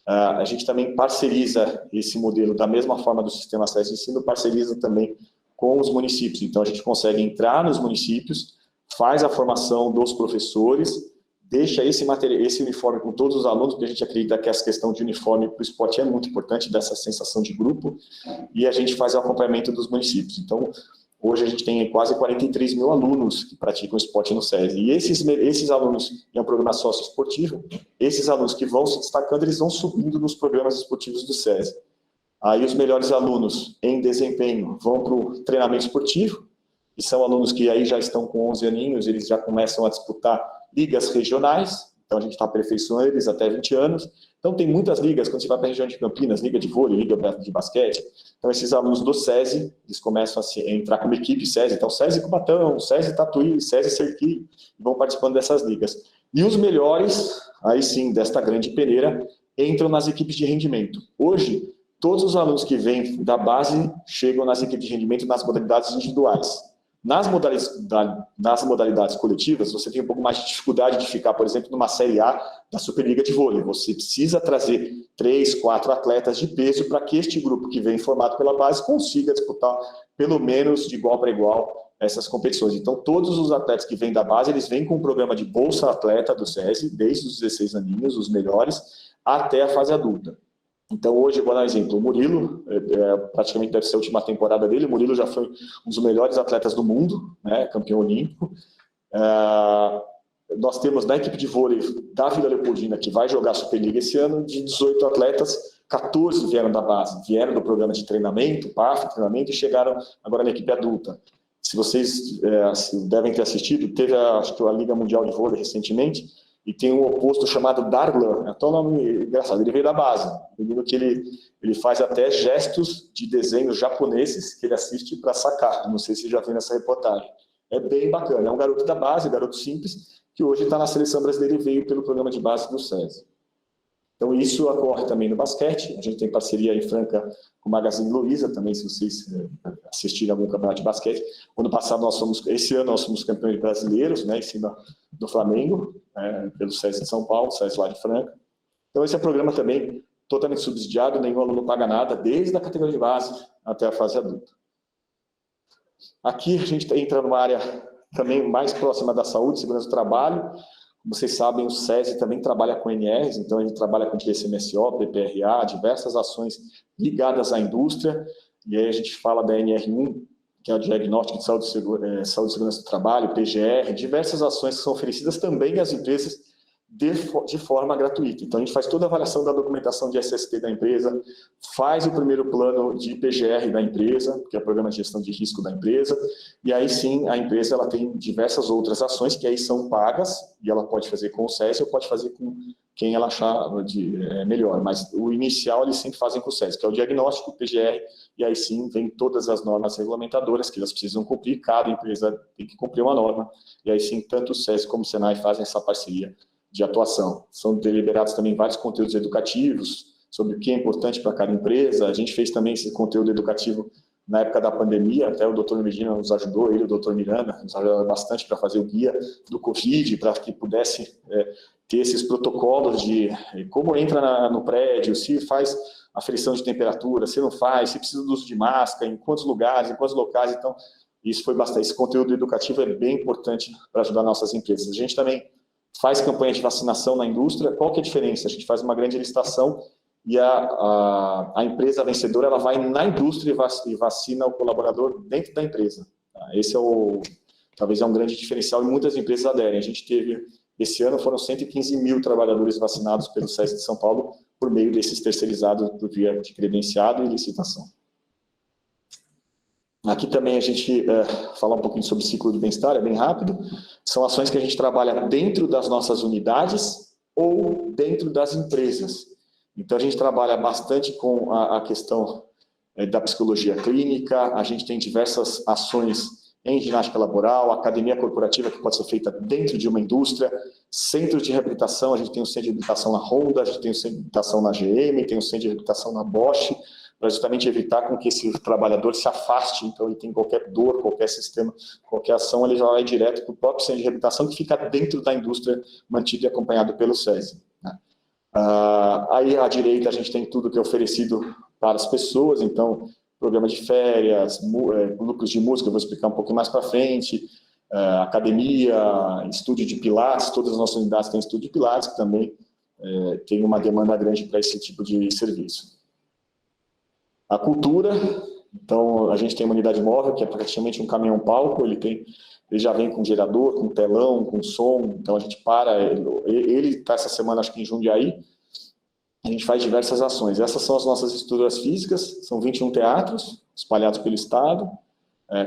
A gente também parceriza esse modelo da mesma forma do sistema SESI Ensino, parceriza também com os municípios. Então, a gente consegue entrar nos municípios, faz a formação dos professores, deixa esse uniforme com todos os alunos, porque a gente acredita que essa questão de uniforme para o esporte é muito importante, dessa sensação de grupo, e a gente faz o acompanhamento dos municípios. Então, Hoje a gente tem quase 43 mil alunos que praticam esporte no SESI. E esses alunos, em um programa socioesportivo, esses alunos que vão se destacando, eles vão subindo nos programas esportivos do SESI. Aí os melhores alunos em desempenho vão para o treinamento esportivo, e são alunos que aí já estão com 11 aninhos, eles já começam a disputar ligas regionais, então a gente está aperfeiçoando eles até 20 anos. Então tem muitas ligas, quando você vai para a região de Campinas, liga de vôlei, liga de basquete. Então esses alunos do SESI, eles começam a entrar como equipe SESI, então SESI Cubatão, SESI Tatuí, SESI Serqui, vão participando dessas ligas. E os melhores, aí sim, desta grande peneira, entram nas equipes de rendimento. Hoje, todos os alunos que vêm da base chegam nas equipes de rendimento nas modalidades individuais. Nas modalidades coletivas, você tem um pouco mais de dificuldade de ficar, por exemplo, numa Série A da Superliga de Vôlei. Você precisa trazer 3, 4 atletas de peso para que este grupo que vem formado pela base consiga disputar, pelo menos de igual para igual, essas competições. Então, todos os atletas que vêm da base, eles vêm com um programa de Bolsa Atleta do SESI, desde os 16 aninhos, os melhores, até a fase adulta. Então, hoje, vou dar um exemplo, o Murilo, praticamente deve ser a última temporada dele, o Murilo já foi um dos melhores atletas do mundo, né, campeão olímpico. Nós temos na equipe de vôlei da Vila Leopoldina, que vai jogar a Superliga esse ano, de 18 atletas, 14 vieram da base, vieram do programa de treinamento, PAF, treinamento, e chegaram agora na equipe adulta. Se vocês devem ter assistido, teve acho que a Liga Mundial de Vôlei recentemente, e tem um oposto chamado Darlan, até um nome engraçado, ele veio da base, menino que ele faz até gestos de desenhos japoneses que ele assiste para sacar, não sei se já viu nessa reportagem. É bem bacana, é um garoto da base, garoto simples, que hoje está na seleção brasileira e veio pelo programa de base do SESI. Então isso ocorre também no basquete, a gente tem parceria em Franca com o Magazine Luiza, também se vocês assistirem algum campeonato de basquete. Ano passado esse ano nós somos campeões brasileiros, né, em cima do Flamengo, pelo SESI de São Paulo, SESI lá de Franca. Então esse é um programa também totalmente subsidiado, nenhum aluno paga nada, desde a categoria de base até a fase adulta. Aqui a gente entra numa área também mais próxima da saúde, segurança do trabalho. Como vocês sabem, o SESI também trabalha com NRs, então a gente trabalha com DSMSO, PPRA, diversas ações ligadas à indústria, e aí a gente fala da NR1, que é o Diagnóstico de Saúde e Segurança do Trabalho, PGR, diversas ações que são oferecidas também às empresas de forma gratuita. Então a gente faz toda a avaliação da documentação de SST da empresa, faz o primeiro plano de PGR da empresa, que é o Programa de Gestão de Risco da empresa, e aí sim a empresa ela tem diversas outras ações que aí são pagas, e ela pode fazer com o SESI ou pode fazer com quem ela achar melhor, mas o inicial eles sempre fazem com o SESI, que é o diagnóstico, o PGR, e aí sim vem todas as normas regulamentadoras que elas precisam cumprir, cada empresa tem que cumprir uma norma, e aí sim tanto o SESI como o Senai fazem essa parceria de atuação. São deliberados também vários conteúdos educativos sobre o que é importante para cada empresa. A gente fez também esse conteúdo educativo na época da pandemia, até o doutor Medina nos ajudou, ele e o doutor Miranda nos ajudaram bastante para fazer o guia do Covid, para que pudesse ter esses protocolos de como entra no prédio, se faz aferição de temperatura, se não faz, se precisa do uso de máscara, em quantos lugares, em quantos locais. Então, isso foi bastante. Esse conteúdo educativo é bem importante para ajudar nossas empresas. A gente também faz campanha de vacinação na indústria. Qual que é a diferença? A gente faz uma grande licitação e a empresa vencedora ela vai na indústria e vacina o colaborador dentro da empresa. Esse talvez é um grande diferencial e muitas empresas aderem. A gente teve, esse ano foram 115 mil trabalhadores vacinados pelo SESI de São Paulo por meio desses terceirizados por via de credenciado e licitação. Aqui também a gente fala um pouquinho sobre o ciclo do bem-estar, é bem rápido. São ações que a gente trabalha dentro das nossas unidades ou dentro das empresas. Então a gente trabalha bastante com a questão da psicologia clínica, a gente tem diversas ações em ginástica laboral, academia corporativa que pode ser feita dentro de uma indústria, centros de reabilitação, a gente tem um centro de reabilitação na Honda, a gente tem um centro de reabilitação na GM, tem um centro de reabilitação na Bosch, para justamente evitar com que esse trabalhador se afaste, então ele tem qualquer dor, qualquer sistema, qualquer ação, ele já vai direto para o próprio centro de reabilitação que fica dentro da indústria, mantido e acompanhado pelo SESI. Né? Aí à direita a gente tem tudo que é oferecido para as pessoas, então programa de férias, grupos de música, eu vou explicar um pouquinho mais para frente, academia, estúdio de pilates, todas as nossas unidades têm estúdio de pilates, que também tem uma demanda grande para esse tipo de serviço. A cultura Então, a gente tem uma unidade móvel, que é praticamente um caminhão-palco, ele já vem com gerador, com telão, com som, então a gente para, ele está essa semana, acho que em Jundiaí, a gente faz diversas ações. Essas são as nossas estruturas físicas, são 21 teatros espalhados pelo estado,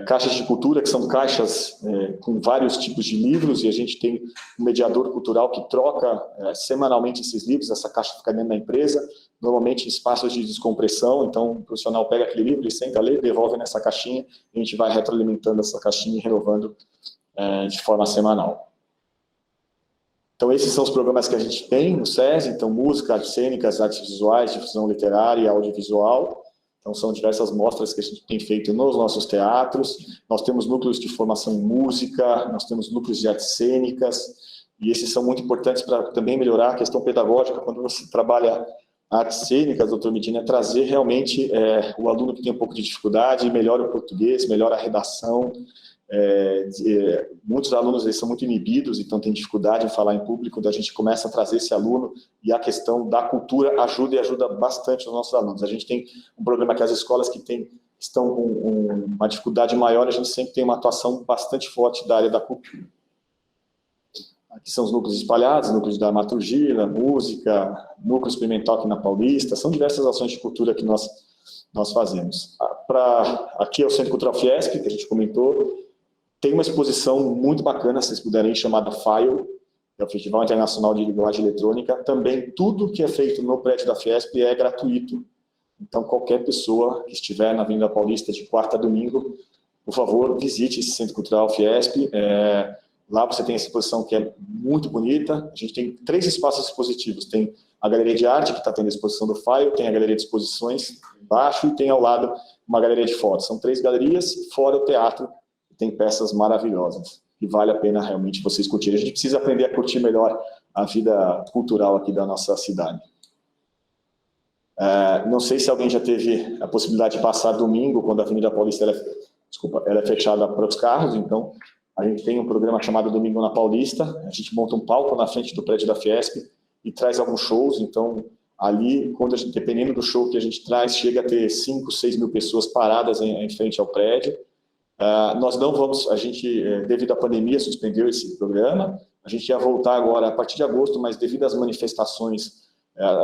caixas de cultura, que são caixas com vários tipos de livros, e a gente tem um mediador cultural que troca semanalmente esses livros, essa caixa fica dentro da empresa, normalmente em espaços de descompressão, então o profissional pega aquele livro e senta, lê, devolve nessa caixinha, e a gente vai retroalimentando essa caixinha e renovando de forma semanal. Então, esses são os programas que a gente tem no SESI, então, música, artes cênicas, artes visuais, difusão literária e audiovisual. Então, são diversas mostras que a gente tem feito nos nossos teatros. Nós temos núcleos de formação em música, nós temos núcleos de artes cênicas, e esses são muito importantes para também melhorar a questão pedagógica. Quando você trabalha artes cênicas, doutor Medina, é trazer realmente o aluno que tem um pouco de dificuldade, melhora o português, melhora a redação. Muitos alunos eles são muito inibidos, então tem dificuldade em falar em público, então a gente começa a trazer esse aluno, e a questão da cultura ajuda bastante os nossos alunos. A gente tem um programa que as escolas que estão com uma dificuldade maior, a gente sempre tem uma atuação bastante forte da área da cultura. Aqui são os núcleos espalhados, núcleos de dramaturgia, música, núcleo experimental aqui na Paulista, são diversas ações de cultura que nós fazemos. Aqui é o Centro Cultural Fiesp, que a gente comentou. Tem uma exposição muito bacana, se vocês puderem, chamada FILE, que é o Festival Internacional de Linguagem Eletrônica. Também tudo que é feito no prédio da Fiesp é gratuito. Então, qualquer pessoa que estiver na Avenida Paulista de quarta a domingo, por favor, visite esse Centro Cultural Fiesp. Lá você tem a exposição que é muito bonita. A gente tem 3 espaços expositivos. Tem a Galeria de Arte, que está tendo a exposição do FILE, tem a Galeria de Exposições embaixo e tem ao lado uma galeria de fotos. São 3 galerias, fora o teatro. Tem peças maravilhosas, e vale a pena realmente vocês curtirem. A gente precisa aprender a curtir melhor a vida cultural aqui da nossa cidade. Não sei se alguém já teve a possibilidade de passar domingo, quando a Avenida Paulista ela é fechada para os carros, então a gente tem um programa chamado Domingo na Paulista, a gente monta um palco na frente do prédio da Fiesp e traz alguns shows, então ali, dependendo do show que a gente traz, chega a ter 5, 6 mil pessoas paradas em frente ao prédio. Nós não vamos, devido à pandemia, suspendeu esse programa, a gente ia voltar agora a partir de agosto, mas devido às manifestações,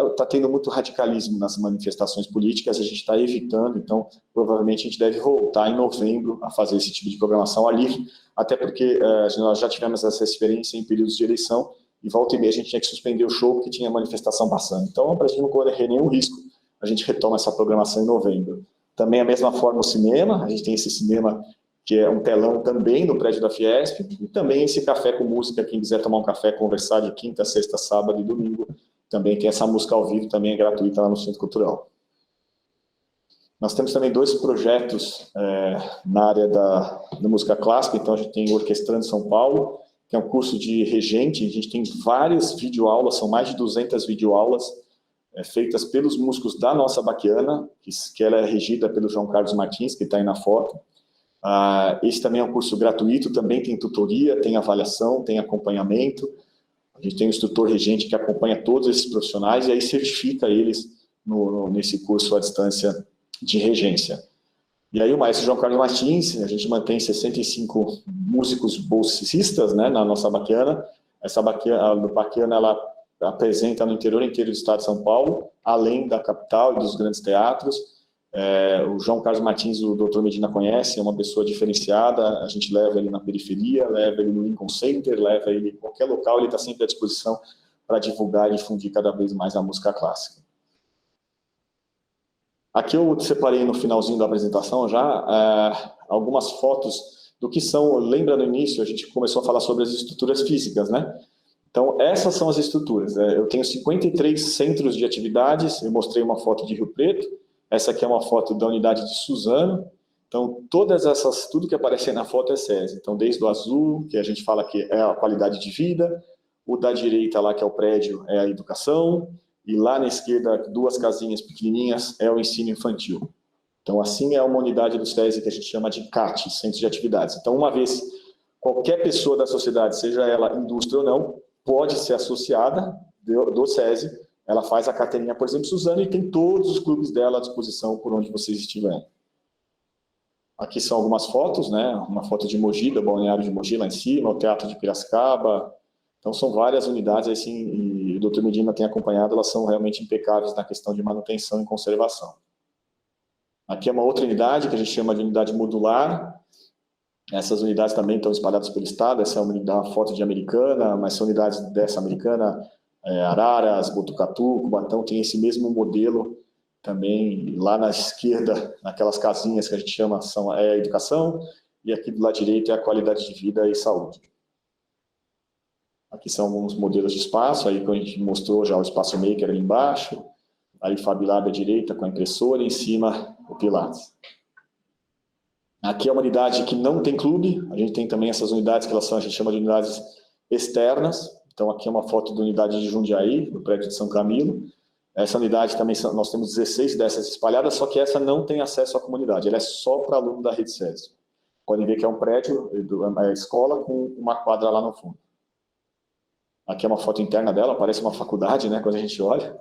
está tendo muito radicalismo nas manifestações políticas, a gente está evitando, então provavelmente a gente deve voltar em novembro a fazer esse tipo de programação ali, até porque nós já tivemos essa experiência em períodos de eleição, e volta e meia a gente tinha que suspender o show porque tinha manifestação passando. Então, para a gente não correr nenhum risco, a gente retoma essa programação em novembro. Também a mesma forma o cinema, a gente tem esse cinema que é um telão também no prédio da Fiesp, e também esse café com música, quem quiser tomar um café, conversar de quinta, sexta, sábado e domingo, também tem essa música ao vivo, também é gratuita lá no Centro Cultural. Nós temos também 2 projetos na área da música clássica, então a gente tem o Orquestrando São Paulo, que é um curso de regente, a gente tem várias videoaulas, são mais de 200 videoaulas, feitas pelos músicos da nossa Baquiana, que ela é regida pelo João Carlos Martins, que está aí na foto. Esse também é um curso gratuito, também tem tutoria, tem avaliação, tem acompanhamento. A gente tem um instrutor regente que acompanha todos esses profissionais e aí certifica eles nesse curso à distância de regência. E aí o maestro João Carlos Martins, a gente mantém 65 músicos bolsistas, né, na nossa Baquiana. Essa Baquiana, ela apresenta no interior inteiro do estado de São Paulo, além da capital e dos grandes teatros. O João Carlos Martins, o doutor Medina conhece, é uma pessoa diferenciada, a gente leva ele na periferia, leva ele no Lincoln Center, leva ele em qualquer local, ele está sempre à disposição para divulgar e difundir cada vez mais a música clássica. Aqui eu separei no finalzinho da apresentação já algumas fotos do que são, lembra no início, a gente começou a falar sobre as estruturas físicas, né? Então, essas são as estruturas. Eu tenho 53 centros de atividades, eu mostrei uma foto de Rio Preto, essa aqui é uma foto da unidade de Suzano. Então, tudo que aparece aí na foto é SESI. Então, desde o azul, que a gente fala que é a qualidade de vida, o da direita lá, que é o prédio, é a educação, e lá na esquerda, 2 casinhas pequenininhas, é o ensino infantil. Então, assim é uma unidade do SESI que a gente chama de CAT, Centro de Atividades. Então, uma vez, qualquer pessoa da sociedade, seja ela indústria ou não, pode ser associada do SESI. Ela faz a carteirinha, por exemplo, Suzano, e tem todos os clubes dela à disposição por onde vocês estiverem. Aqui são algumas fotos, né? Uma foto de Mogi, do balneário de Mogi lá em cima, o Teatro de Piracicaba. Então, são várias unidades, assim, e o Dr. Medina tem acompanhado, elas são realmente impecáveis na questão de manutenção e conservação. Aqui é uma outra unidade, que a gente chama de unidade modular. Essas unidades também estão espalhadas pelo estado. Essa é uma foto de Americana, mas são unidades dessa Americana, Araras, Botucatu, Cubatão, tem esse mesmo modelo também. Lá na esquerda, naquelas casinhas que a gente chama, é a educação, e aqui do lado direito é a qualidade de vida e saúde. Aqui são alguns modelos de espaço, aí que a gente mostrou já o espaço maker ali embaixo, aí Fab Lab à direita com a impressora, em cima o Pilates. Aqui é uma unidade que não tem clube, a gente tem também essas unidades que elas são, a gente chama de unidades externas. Então aqui é uma foto da unidade de Jundiaí, no prédio de São Camilo. Essa unidade também, nós temos 16 dessas espalhadas, só que essa não tem acesso à comunidade, ela é só para aluno da rede SESI. Podem ver que é um prédio, a escola com uma quadra lá no fundo. Aqui é uma foto interna dela, parece uma faculdade, né, quando a gente olha.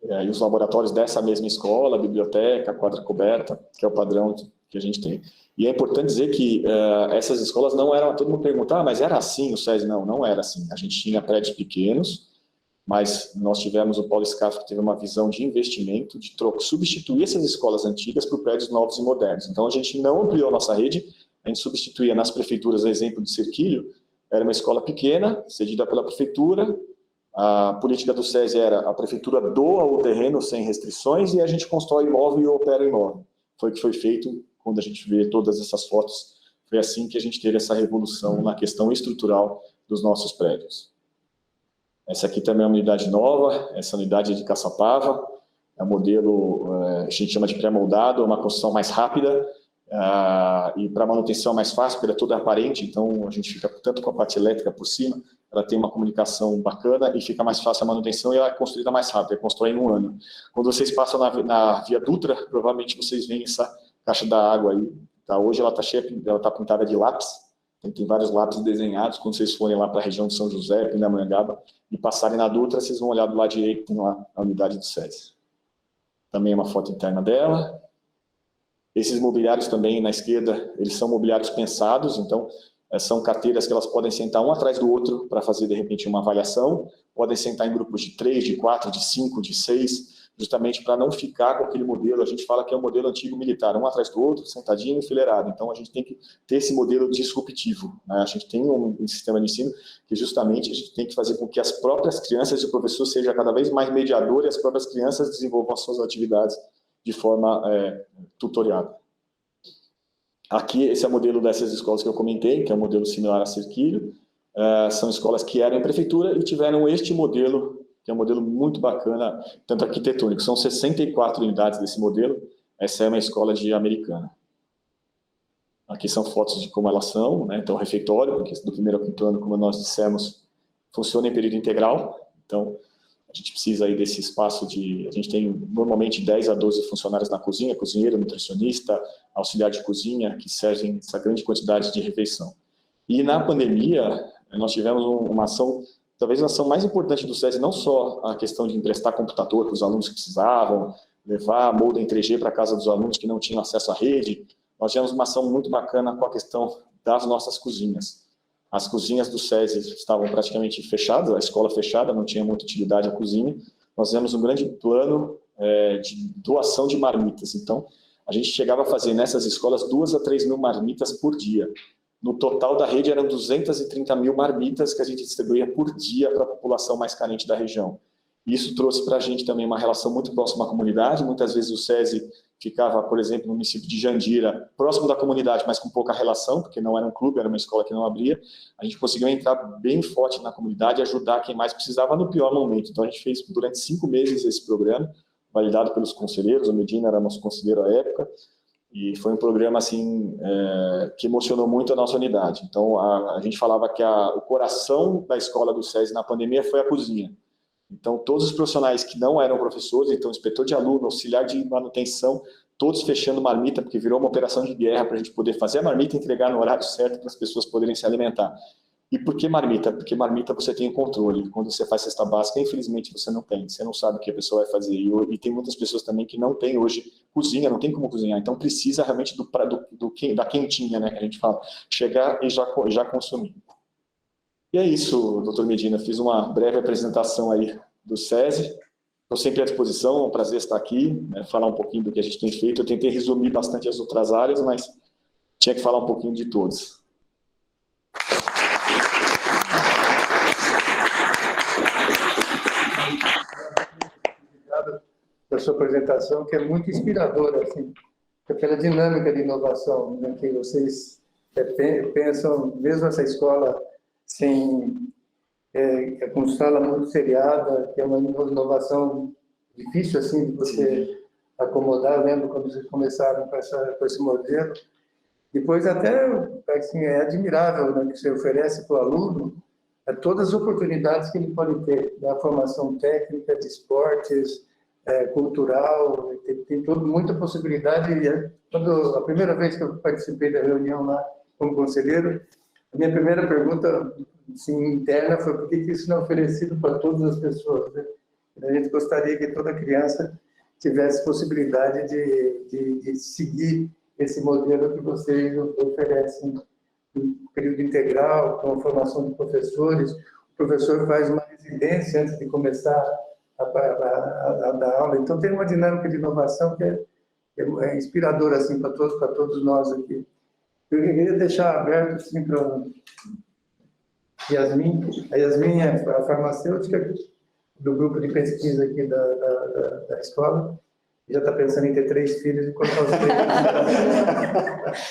E os laboratórios dessa mesma escola, biblioteca, quadra coberta, que é o padrão que a gente tem. E é importante dizer que essas escolas não eram, todo mundo pergunta, mas era assim o SESI? Não, não era assim. A gente tinha prédios pequenos, mas nós tivemos o Paulo Scaff, que teve uma visão de investimento, de substituir essas escolas antigas por prédios novos e modernos. Então a gente não ampliou a nossa rede, a gente substituía nas prefeituras, a exemplo de Cerquilho, era uma escola pequena, cedida pela prefeitura. A política do SESI era a prefeitura doa o terreno sem restrições e a gente constrói imóvel e opera imóvel. Foi o que foi feito quando a gente vê todas essas fotos. Foi assim que a gente teve essa revolução na questão estrutural dos nossos prédios. Essa aqui também é uma unidade nova, essa unidade é de Caçapava, é um modelo, a gente chama de pré-moldado, é uma construção mais rápida, e para manutenção mais fácil, porque ela é toda aparente, então a gente fica tanto com a parte elétrica por cima, ela tem uma comunicação bacana e fica mais fácil a manutenção e ela é construída mais rápido, é constrói em um ano. Quando vocês passam na Via Dutra, provavelmente vocês veem essa caixa da água aí, tá? Hoje ela está cheia, ela está pintada de lápis, tem vários lápis desenhados. Quando vocês forem lá para a região de São José, Pindamonhangaba, e passarem na Dutra, vocês vão olhar do lado direito, tem lá a unidade do SESI. Também é uma foto interna dela. Esses mobiliários também, na esquerda, eles são mobiliários pensados, então são carteiras que elas podem sentar um atrás do outro para fazer, de repente, uma avaliação, podem sentar em grupos de 3, de 4, de 5, de 6, justamente para não ficar com aquele modelo. A gente fala que é um modelo antigo militar, um atrás do outro, sentadinho, enfileirado. Então, a gente tem que ter esse modelo disruptivo, né? A gente tem um sistema de ensino que, justamente, a gente tem que fazer com que as próprias crianças e o professor seja cada vez mais mediador e as próprias crianças desenvolvam as suas atividades de forma tutoriada. Aqui, esse é o modelo dessas escolas que eu comentei, que é um modelo similar a Cerquilho. São escolas que eram em prefeitura e tiveram este modelo, que é um modelo muito bacana, tanto arquitetônico. São 64 unidades desse modelo. Essa é uma escola de Americana. Aqui são fotos de como elas são, né? Então, o refeitório, porque do primeiro ao quinto ano, como nós dissemos, funciona em período integral. Então, a gente precisa aí desse espaço a gente tem normalmente 10 a 12 funcionários na cozinha, cozinheiro, nutricionista, auxiliar de cozinha, que servem essa grande quantidade de refeição. E na pandemia, nós tivemos uma ação, talvez a ação mais importante do SESI, não só a questão de emprestar computador para os alunos que precisavam, levar modem 3G para a casa dos alunos que não tinham acesso à rede. Nós tivemos uma ação muito bacana com a questão das nossas cozinhas. As cozinhas do SESI estavam praticamente fechadas, a escola fechada, não tinha muita utilidade a cozinha. Nós fizemos um grande plano de doação de marmitas. Então, a gente chegava a fazer nessas escolas 2 a 3 mil marmitas por dia. No total da rede eram 230 mil marmitas que a gente distribuía por dia para a população mais carente da região. Isso trouxe para a gente também uma relação muito próxima à comunidade. Muitas vezes o SESI ficava, por exemplo, no município de Jandira, próximo da comunidade, mas com pouca relação, porque não era um clube, era uma escola que não abria. A gente conseguiu entrar bem forte na comunidade e ajudar quem mais precisava no pior momento. Então, a gente fez durante 5 meses esse programa, validado pelos conselheiros. O Medina era nosso conselheiro à época, e foi um programa assim, que emocionou muito a nossa unidade. Então, a gente falava que o coração da escola do SESI na pandemia foi a cozinha. Então, todos os profissionais que não eram professores, então, inspetor de aluno, auxiliar de manutenção, todos fechando marmita, porque virou uma operação de guerra para a gente poder fazer a marmita e entregar no horário certo para as pessoas poderem se alimentar. E por que marmita? Porque marmita você tem controle. Quando você faz cesta básica, infelizmente você não tem. Você não sabe o que a pessoa vai fazer. E tem muitas pessoas também que não tem hoje cozinha, não tem como cozinhar. Então precisa realmente da quentinha, né, que a gente fala. Chegar e já consumir. E é isso, doutor Medina. Fiz uma breve apresentação aí do SESI. Estou sempre à disposição, é um prazer estar aqui, né, falar um pouquinho do que a gente tem feito. Eu tentei resumir bastante as outras áreas, mas tinha que falar um pouquinho de todos. Obrigado pela sua apresentação, que é muito inspiradora, assim, pela dinâmica de inovação, né, que vocês pensam, mesmo essa escola com escala muito seriada, que é uma inovação difícil assim de você acomodar. Eu lembro quando vocês começaram com esse modelo. Depois até assim, é admirável, né, que você oferece para o aluno todas as oportunidades que ele pode ter, da formação técnica, de esportes, cultural, tem muita possibilidade. E a primeira vez que eu participei da reunião lá como conselheiro, a minha primeira pergunta assim, interna foi por que isso não é oferecido para todas as pessoas, né? A gente gostaria que toda criança tivesse possibilidade de seguir esse modelo que vocês oferecem, um período integral, com a formação de professores. O professor faz uma residência antes de começar a dar aula. Então, tem uma dinâmica de inovação que é inspiradora assim, para todos nós aqui. Eu queria deixar aberto assim, para Yasmin. A Yasmin é a farmacêutica do grupo de pesquisa aqui da escola. Já está pensando em ter 3 filhos e colocar os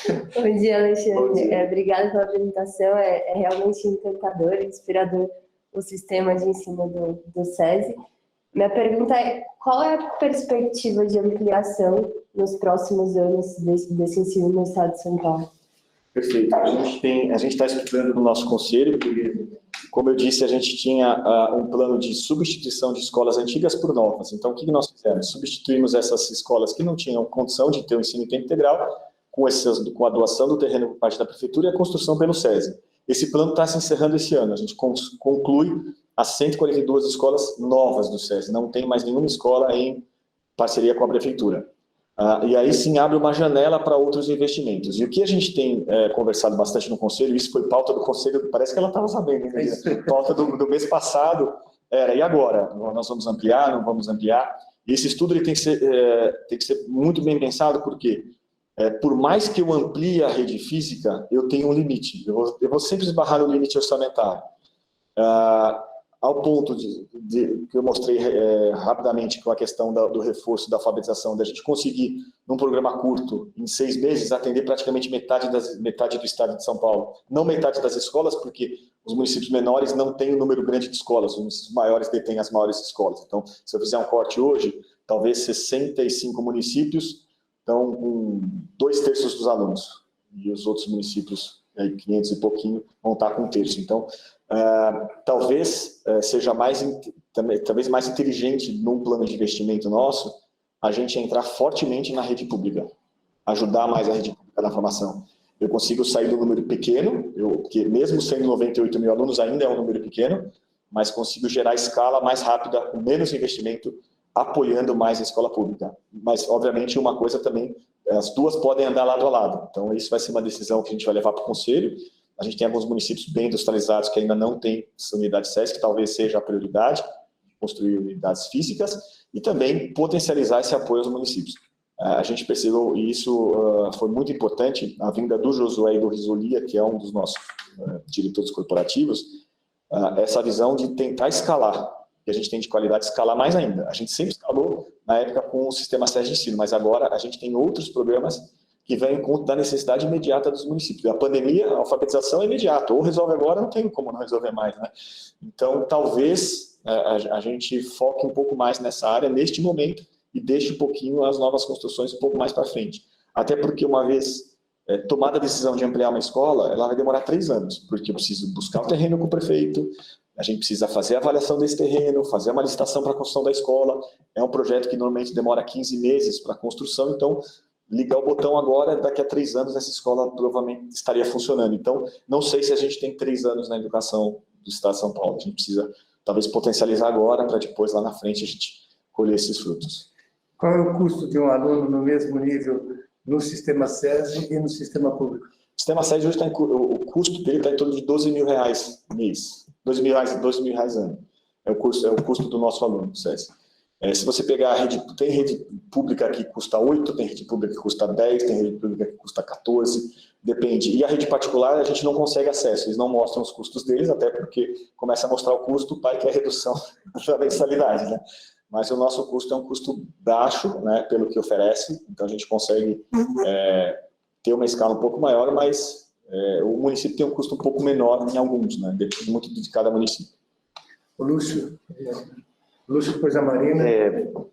3. Bom dia, Alexandre. Obrigada pela apresentação. É realmente encantador e inspirador o sistema de ensino do SESI. Minha pergunta é: qual é a perspectiva de ampliação nos próximos anos desse ensino no estado de São Paulo? Perfeito. A gente está estudando no nosso conselho, porque, como eu disse, a gente tinha um plano de substituição de escolas antigas por novas. Então, o que nós fizemos? Substituímos essas escolas que não tinham condição de ter o ensino em tempo integral, com a doação do terreno por parte da prefeitura e a construção pelo SESI. Esse plano está se encerrando esse ano. A gente conclui as 142 escolas novas do SESI. Não tem mais nenhuma escola em parceria com a prefeitura. E aí sim abre uma janela para outros investimentos. E o que a gente tem conversado bastante no Conselho, isso foi pauta do Conselho, parece que ela estava sabendo, né? Pauta do mês passado, e agora? Nós vamos ampliar, não vamos ampliar? E esse estudo ele tem que ser muito bem pensado, porque por mais que eu amplie a rede física, eu tenho um limite. Eu vou sempre esbarrar no limite orçamentário. Ao ponto que eu mostrei rapidamente com a questão do reforço da alfabetização, da gente conseguir, num programa curto, em 6 meses, atender praticamente metade do estado de São Paulo. Não metade das escolas, porque os municípios menores não têm um número grande de escolas, os municípios maiores detêm as maiores escolas. Então, se eu fizer um corte hoje, talvez 65 municípios estão com 2/3 dos alunos, e os outros municípios, 500 e pouquinho, vão estar com 1/3. Então, talvez seja mais inteligente num plano de investimento nosso a gente entrar fortemente na rede pública, ajudar mais a rede pública na formação. Eu consigo sair do número pequeno, que mesmo sendo 98 mil alunos ainda é um número pequeno, mas consigo gerar escala mais rápida, com menos investimento, apoiando mais a escola pública. Mas, obviamente, uma coisa também, as duas podem andar lado a lado. Então, isso vai ser uma decisão que a gente vai levar para o Conselho. A gente tem alguns municípios bem industrializados que ainda não têm essa unidade SESI, que talvez seja a prioridade, construir unidades físicas, e também potencializar esse apoio aos municípios. A gente percebeu, e isso foi muito importante, a vinda do Josué e do Risolia, que é um dos nossos diretores corporativos, essa visão de tentar escalar, que a gente tem de qualidade, escalar mais ainda. A gente sempre escalou, na época, com o sistema SESI de ensino, mas agora a gente tem outros programas que vem em conta da necessidade imediata dos municípios. A pandemia, a alfabetização é imediata, ou resolve agora, não tem como não resolver mais, né? Então, talvez a gente foque um pouco mais nessa área, neste momento, e deixe um pouquinho as novas construções um pouco mais para frente. Até porque, uma vez tomada a decisão de ampliar uma escola, ela vai demorar 3 anos, porque eu preciso buscar o terreno com o prefeito, a gente precisa fazer a avaliação desse terreno, fazer uma licitação para a construção da escola. É um projeto que normalmente demora 15 meses para a construção, então ligar o botão agora, daqui a 3 anos essa escola provavelmente estaria funcionando. Então, não sei se a gente tem 3 anos na educação do Estado de São Paulo. A gente precisa, talvez, potencializar agora, para depois, lá na frente, a gente colher esses frutos. Qual é o custo de um aluno no mesmo nível no sistema SESI e no sistema público? O sistema SESI hoje o custo dele está em torno de R$12 mil mês. R$12 mil ano. É o custo do nosso aluno, SESI. Se você pegar tem rede pública que custa 8, tem rede pública que custa 10, tem rede pública que custa 14, depende. E a rede particular a gente não consegue acesso, eles não mostram os custos deles, até porque começa a mostrar o custo, o pai quer redução da mensalidade, né? Mas o nosso custo é um custo baixo, né, pelo que oferece, então a gente consegue ter uma escala um pouco maior, mas o município tem um custo um pouco menor em alguns, né? Depende muito de cada município. O Lúcio, Coisa Marina.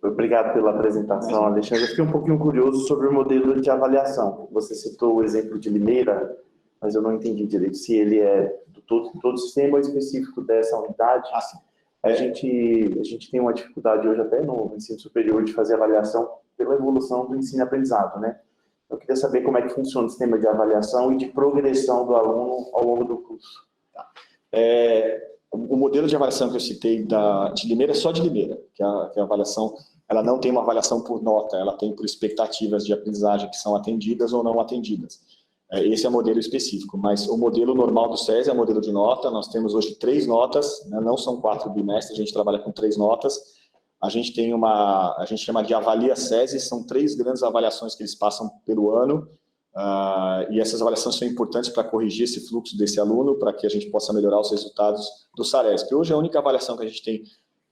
Obrigado pela apresentação, Alexandre. Eu fiquei um pouquinho curioso sobre o modelo de avaliação. Você citou o exemplo de Limeira, mas eu não entendi direito se ele é do todo o sistema ou específico dessa unidade. Sim. A gente tem uma dificuldade hoje até no ensino superior de fazer avaliação pela evolução do ensino-aprendizado, né? Eu queria saber como é que funciona o sistema de avaliação e de progressão do aluno ao longo do curso. O modelo de avaliação que eu citei de Limeira é só de Limeira, que a avaliação, ela não tem uma avaliação por nota, ela tem por expectativas de aprendizagem que são atendidas ou não atendidas. Esse é o modelo específico, mas o modelo normal do SESI é o modelo de nota. Nós temos hoje 3 notas, né? Não são 4 bimestres, a gente trabalha com 3 notas. A gente chama de Avalia SESI, são 3 grandes avaliações que eles passam pelo ano. E essas avaliações são importantes para corrigir esse fluxo desse aluno, para que a gente possa melhorar os resultados do SARESP. Hoje, a única avaliação que a gente tem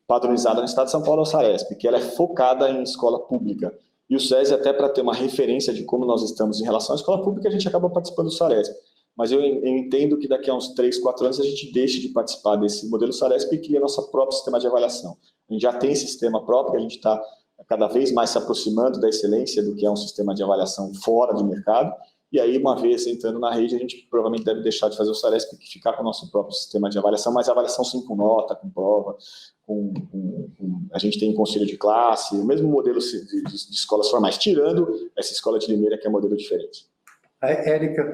padronizada no Estado de São Paulo é o SARESP, que ela é focada em escola pública. E o SESI, até para ter uma referência de como nós estamos em relação à escola pública, a gente acaba participando do SARESP. Mas eu entendo que daqui a uns 3, 4 anos a gente deixe de participar desse modelo SARESP e cria nosso próprio sistema de avaliação. A gente já tem esse sistema próprio, a gente está cada vez mais se aproximando da excelência do que é um sistema de avaliação fora do mercado. E aí, uma vez entrando na rede, a gente provavelmente deve deixar de fazer o SARESP e ficar com o nosso próprio sistema de avaliação, mas avaliação sim com nota, com prova, a gente tem conselho de classe, o mesmo modelo de escolas formais, tirando essa escola de Limeira, que é um modelo diferente. Érica.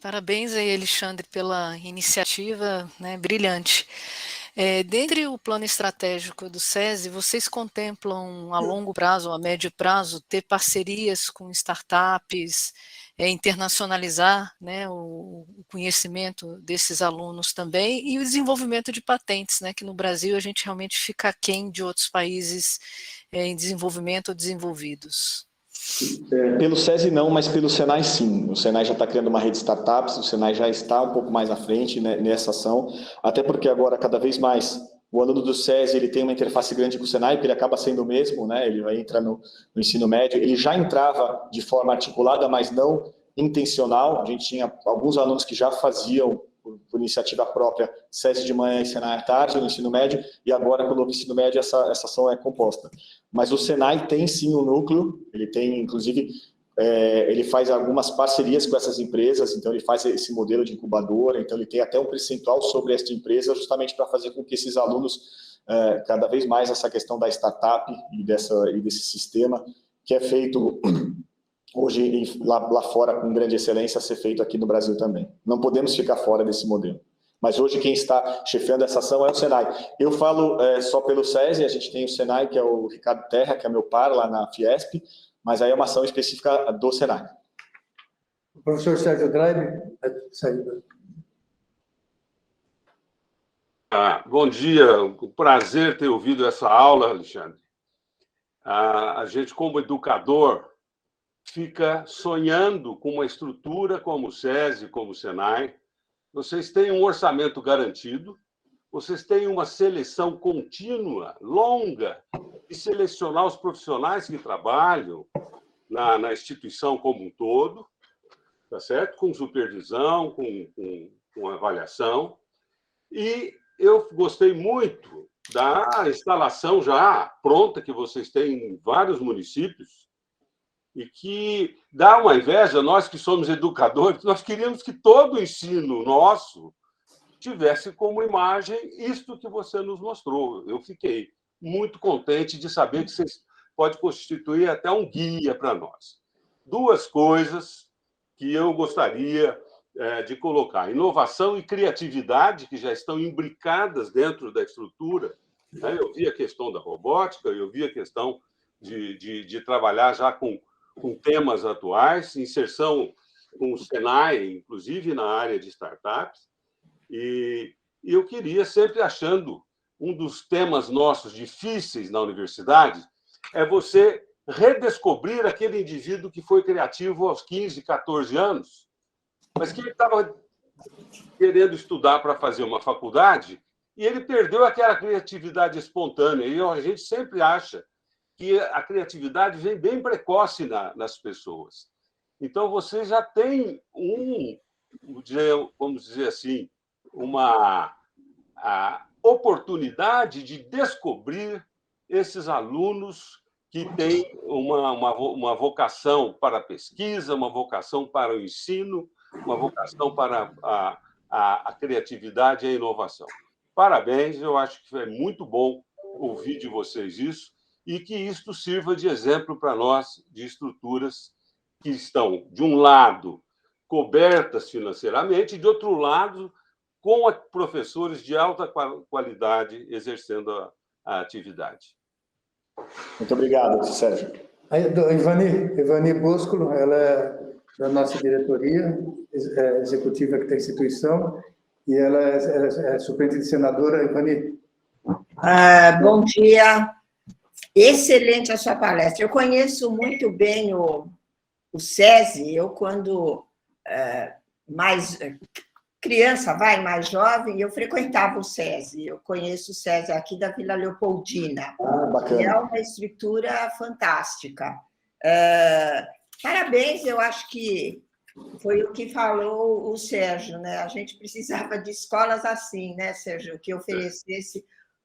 Parabéns aí, Alexandre, pela iniciativa, né, brilhante. Dentre o plano estratégico do SESI, vocês contemplam a longo prazo, a médio prazo, ter parcerias com startups, internacionalizar, né, o conhecimento desses alunos também e o desenvolvimento de patentes, né, que no Brasil a gente realmente fica aquém de outros países em desenvolvimento ou desenvolvidos? Pelo SESI não, mas pelo Senai sim. O Senai já está criando uma rede de startups, o Senai já está um pouco mais à frente, né, nessa ação, até porque agora cada vez mais o aluno do SESI ele tem uma interface grande com o Senai, porque ele acaba sendo o mesmo, né, ele vai entrar no ensino médio, ele já entrava de forma articulada, mas não intencional. A gente tinha alguns alunos que já faziam por iniciativa própria, SESI de manhã e Senai à tarde, no ensino médio, e agora, com o novo ensino médio, essa ação é composta. Mas o Senai tem sim um núcleo, ele tem, inclusive, ele faz algumas parcerias com essas empresas, então ele faz esse modelo de incubadora, então ele tem até um percentual sobre esta empresa, justamente para fazer com que esses alunos, cada vez mais essa questão da startup e desse sistema, que é feito hoje lá fora com grande excelência, ser feito aqui no Brasil também. Não podemos ficar fora desse modelo. Mas hoje quem está chefiando essa ação é o Senai. Eu falo só pelo SESI, a gente tem o Senai, que é o Ricardo Terra, que é meu par lá na Fiesp, mas aí é uma ação específica do Senai. O professor Sérgio Draibe. Bom dia, um prazer ter ouvido essa aula, Alexandre. A gente, como educador, fica sonhando com uma estrutura como o SESI, como o Senai. Vocês têm um orçamento garantido, vocês têm uma seleção contínua, longa, de selecionar os profissionais que trabalham na instituição como um todo, tá certo? Com supervisão, com avaliação. E eu gostei muito da instalação já pronta que vocês têm em vários municípios, e que dá uma inveja, nós que somos educadores, nós queríamos que todo o ensino nosso tivesse como imagem isto que você nos mostrou. Eu fiquei muito contente de saber que vocês pode constituir até um guia para nós. Duas coisas que eu gostaria de colocar: inovação e criatividade, que já estão imbricadas dentro da estrutura. Eu vi a questão da robótica, eu vi a questão de trabalhar já com temas atuais, inserção com o Senai, inclusive na área de startups. E eu queria, sempre achando um dos temas nossos difíceis na universidade, é você redescobrir aquele indivíduo que foi criativo aos 15, 14 anos, mas que ele estava querendo estudar para fazer uma faculdade e ele perdeu aquela criatividade espontânea. E a gente sempre acha que a criatividade vem bem precoce nas pessoas. Então, você já tem vamos dizer assim, uma oportunidade de descobrir esses alunos que têm uma vocação para a pesquisa, uma vocação para o ensino, uma vocação para a criatividade e a inovação. Parabéns, eu acho que é muito bom ouvir de vocês isso e que isto sirva de exemplo para nós, de estruturas que estão, de um lado, cobertas financeiramente, e, de outro lado, com professores de alta qualidade exercendo a atividade. Muito obrigado, Sérgio. A Ivani Boscolo, ela é da nossa diretoria executiva aqui da instituição, e ela é superintendente senadora. Ivani. Bom dia. Excelente a sua palestra. Eu conheço muito bem o SESI. Eu, quando mais criança, mais jovem, eu frequentava o SESI. Eu conheço o SESI aqui da Vila Leopoldina. Bacana. É uma estrutura fantástica. Parabéns, eu acho que foi o que falou o Sérgio, né? A gente precisava de escolas assim, né, Sérgio? Que oferecesse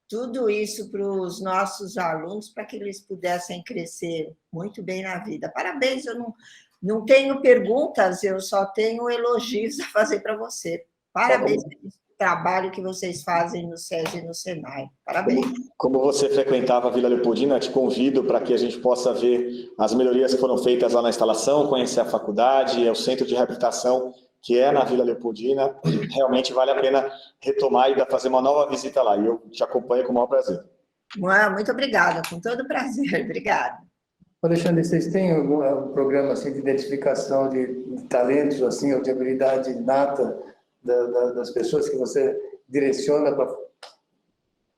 tudo isso para os nossos alunos, para que eles pudessem crescer muito bem na vida. Parabéns, eu não tenho perguntas, eu só tenho elogios a fazer para você. Parabéns pelo trabalho que vocês fazem no SESI e no Senai. Parabéns. Como você frequentava a Vila Leopoldina, te convido para que a gente possa ver as melhorias que foram feitas lá na instalação, conhecer a faculdade, o centro de reabilitação, que é na Vila Leopoldina. Realmente vale a pena retomar e fazer uma nova visita lá. E eu te acompanho com o maior prazer. Muito obrigada, com todo prazer. Obrigada. Alexandre, vocês têm algum programa assim, de identificação de talentos assim, ou de habilidade inata das pessoas que você direciona para...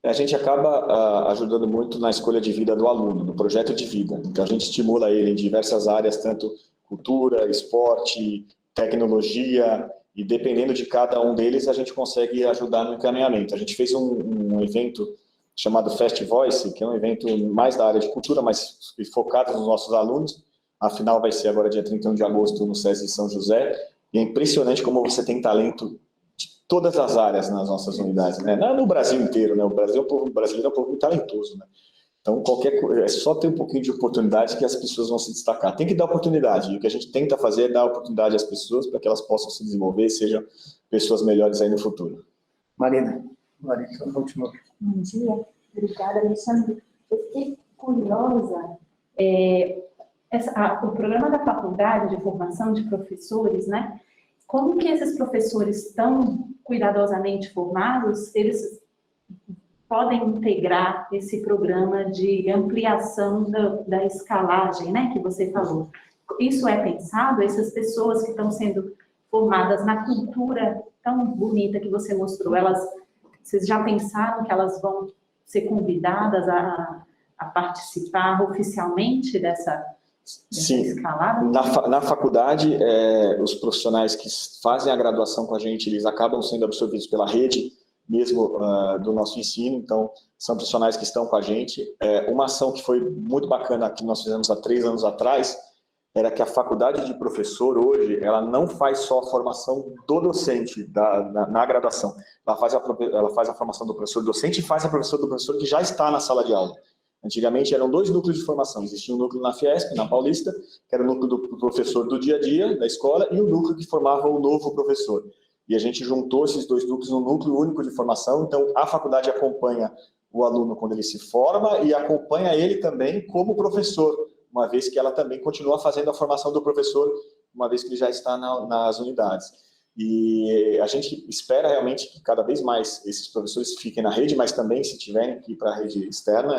A gente acaba ajudando muito na escolha de vida do aluno, no projeto de vida. Então, a gente estimula ele em diversas áreas, tanto cultura, esporte, tecnologia, e dependendo de cada um deles, a gente consegue ajudar no encaminhamento. A gente fez um evento chamado Fast Voice, que é um evento mais da área de cultura, mas focado nos nossos alunos. A final vai ser agora dia 31 de agosto no SESI de São José. E é impressionante como você tem talento de todas as áreas nas nossas unidades, né? Não no Brasil inteiro, né? O brasileiro é um povo muito talentoso, né? Então, é só ter um pouquinho de oportunidade que as pessoas vão se destacar. Tem que dar oportunidade. E o que a gente tenta fazer é dar oportunidade às pessoas para que elas possam se desenvolver, sejam pessoas melhores aí no futuro. Marina, a última. Bom dia. Obrigada, Alexandre. Eu fiquei curiosa. O programa da faculdade de formação de professores, né? Como que esses professores tão cuidadosamente formados, eles podem integrar esse programa de ampliação da escalagem, né, que você falou? Isso é pensado? Essas pessoas que estão sendo formadas na cultura tão bonita que você mostrou, vocês já pensaram que elas vão ser convidadas a participar oficialmente dessa escalada? Na faculdade, os profissionais que fazem a graduação com a gente, eles acabam sendo absorvidos pela rede mesmo do nosso ensino, então são profissionais que estão com a gente. Uma ação que foi muito bacana que nós fizemos há 3 anos atrás era que a faculdade de professor hoje, ela não faz só a formação do docente na graduação, ela faz a formação do professor docente e faz a formação do professor que já está na sala de aula. Antigamente eram 2 núcleos de formação, existia um núcleo na Fiesp, na Paulista, que era o núcleo do professor do dia a dia, da escola, e o núcleo que formava o novo professor. E a gente juntou esses 2 núcleos num núcleo único de formação, então a faculdade acompanha o aluno quando ele se forma e acompanha ele também como professor, uma vez que ela também continua fazendo a formação do professor, uma vez que ele já está nas unidades. E a gente espera realmente que cada vez mais esses professores fiquem na rede, mas também, se tiverem que ir para a rede externa,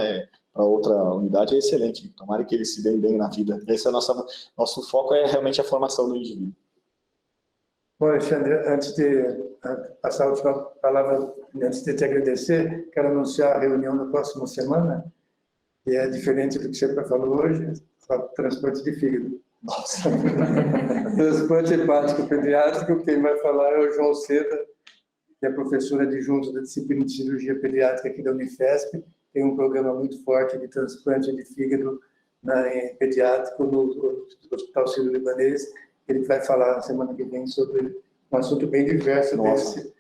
para outra unidade, é excelente. Tomara que eles se deem bem na vida. Esse é nosso foco, é realmente a formação do indivíduo. Bom, Alexandre, antes de passar a última palavra, antes de te agradecer, quero anunciar a reunião na próxima semana, que é diferente do que você falou hoje, só transplante de fígado. Nossa. Transplante hepático pediátrico, quem vai falar é o João Seda, que é professor adjunto da disciplina de cirurgia pediátrica aqui da Unifesp, tem um programa muito forte de transplante de fígado pediátrico no Hospital Sírio-Libanês. Ele vai falar na semana que vem sobre um assunto bem diverso desse,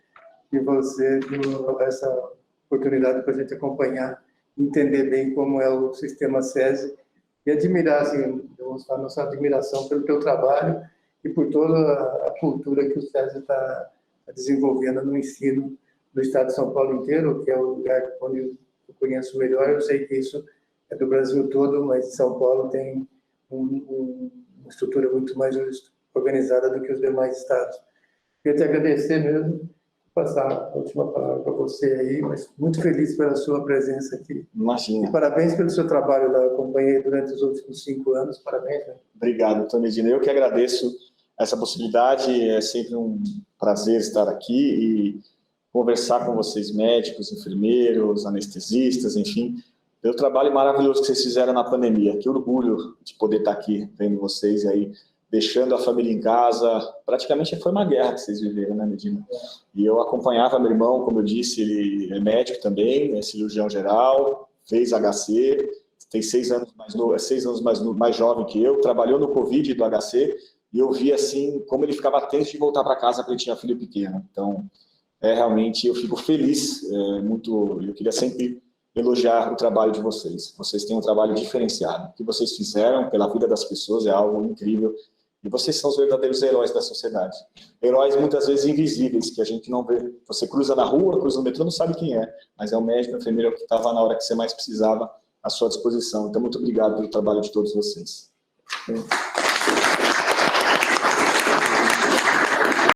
e você deu essa oportunidade para a gente acompanhar, entender bem como é o sistema SESI e admirar, assim, a nossa admiração pelo teu trabalho e por toda a cultura que o SESI está desenvolvendo no ensino do estado de São Paulo inteiro, que é o lugar onde eu conheço melhor. Eu sei que isso é do Brasil todo, mas São Paulo tem uma estrutura muito mais organizada do que os demais estados. Queria te agradecer mesmo, passar a última palavra para você aí, mas muito feliz pela sua presença aqui. Imagina. E parabéns pelo seu trabalho lá, acompanhei durante os últimos 5 anos, parabéns. Né? Obrigado, doutor Medina. Eu que agradeço essa possibilidade, é sempre um prazer estar aqui e conversar com vocês, médicos, enfermeiros, anestesistas, enfim, pelo trabalho maravilhoso que vocês fizeram na pandemia. Que orgulho de poder estar aqui vendo vocês aí, deixando a família em casa. Praticamente foi uma guerra que vocês viveram, né, Medina? E eu acompanhava meu irmão, como eu disse, ele é médico também, é cirurgião geral, fez HC, tem 6 anos mais jovem que eu, trabalhou no Covid do HC, e eu vi assim como ele ficava tenso de voltar para casa porque ele tinha filho pequeno. Então, realmente eu fico feliz, eu queria sempre elogiar o trabalho de vocês. Vocês têm um trabalho diferenciado. O que vocês fizeram pela vida das pessoas é algo incrível. E vocês são os verdadeiros heróis da sociedade. Heróis muitas vezes invisíveis, que a gente não vê. Você cruza na rua, cruza no metrô, não sabe quem é. Mas é o médico, o enfermeiro que estava na hora que você mais precisava à sua disposição. Então, muito obrigado pelo trabalho de todos vocês.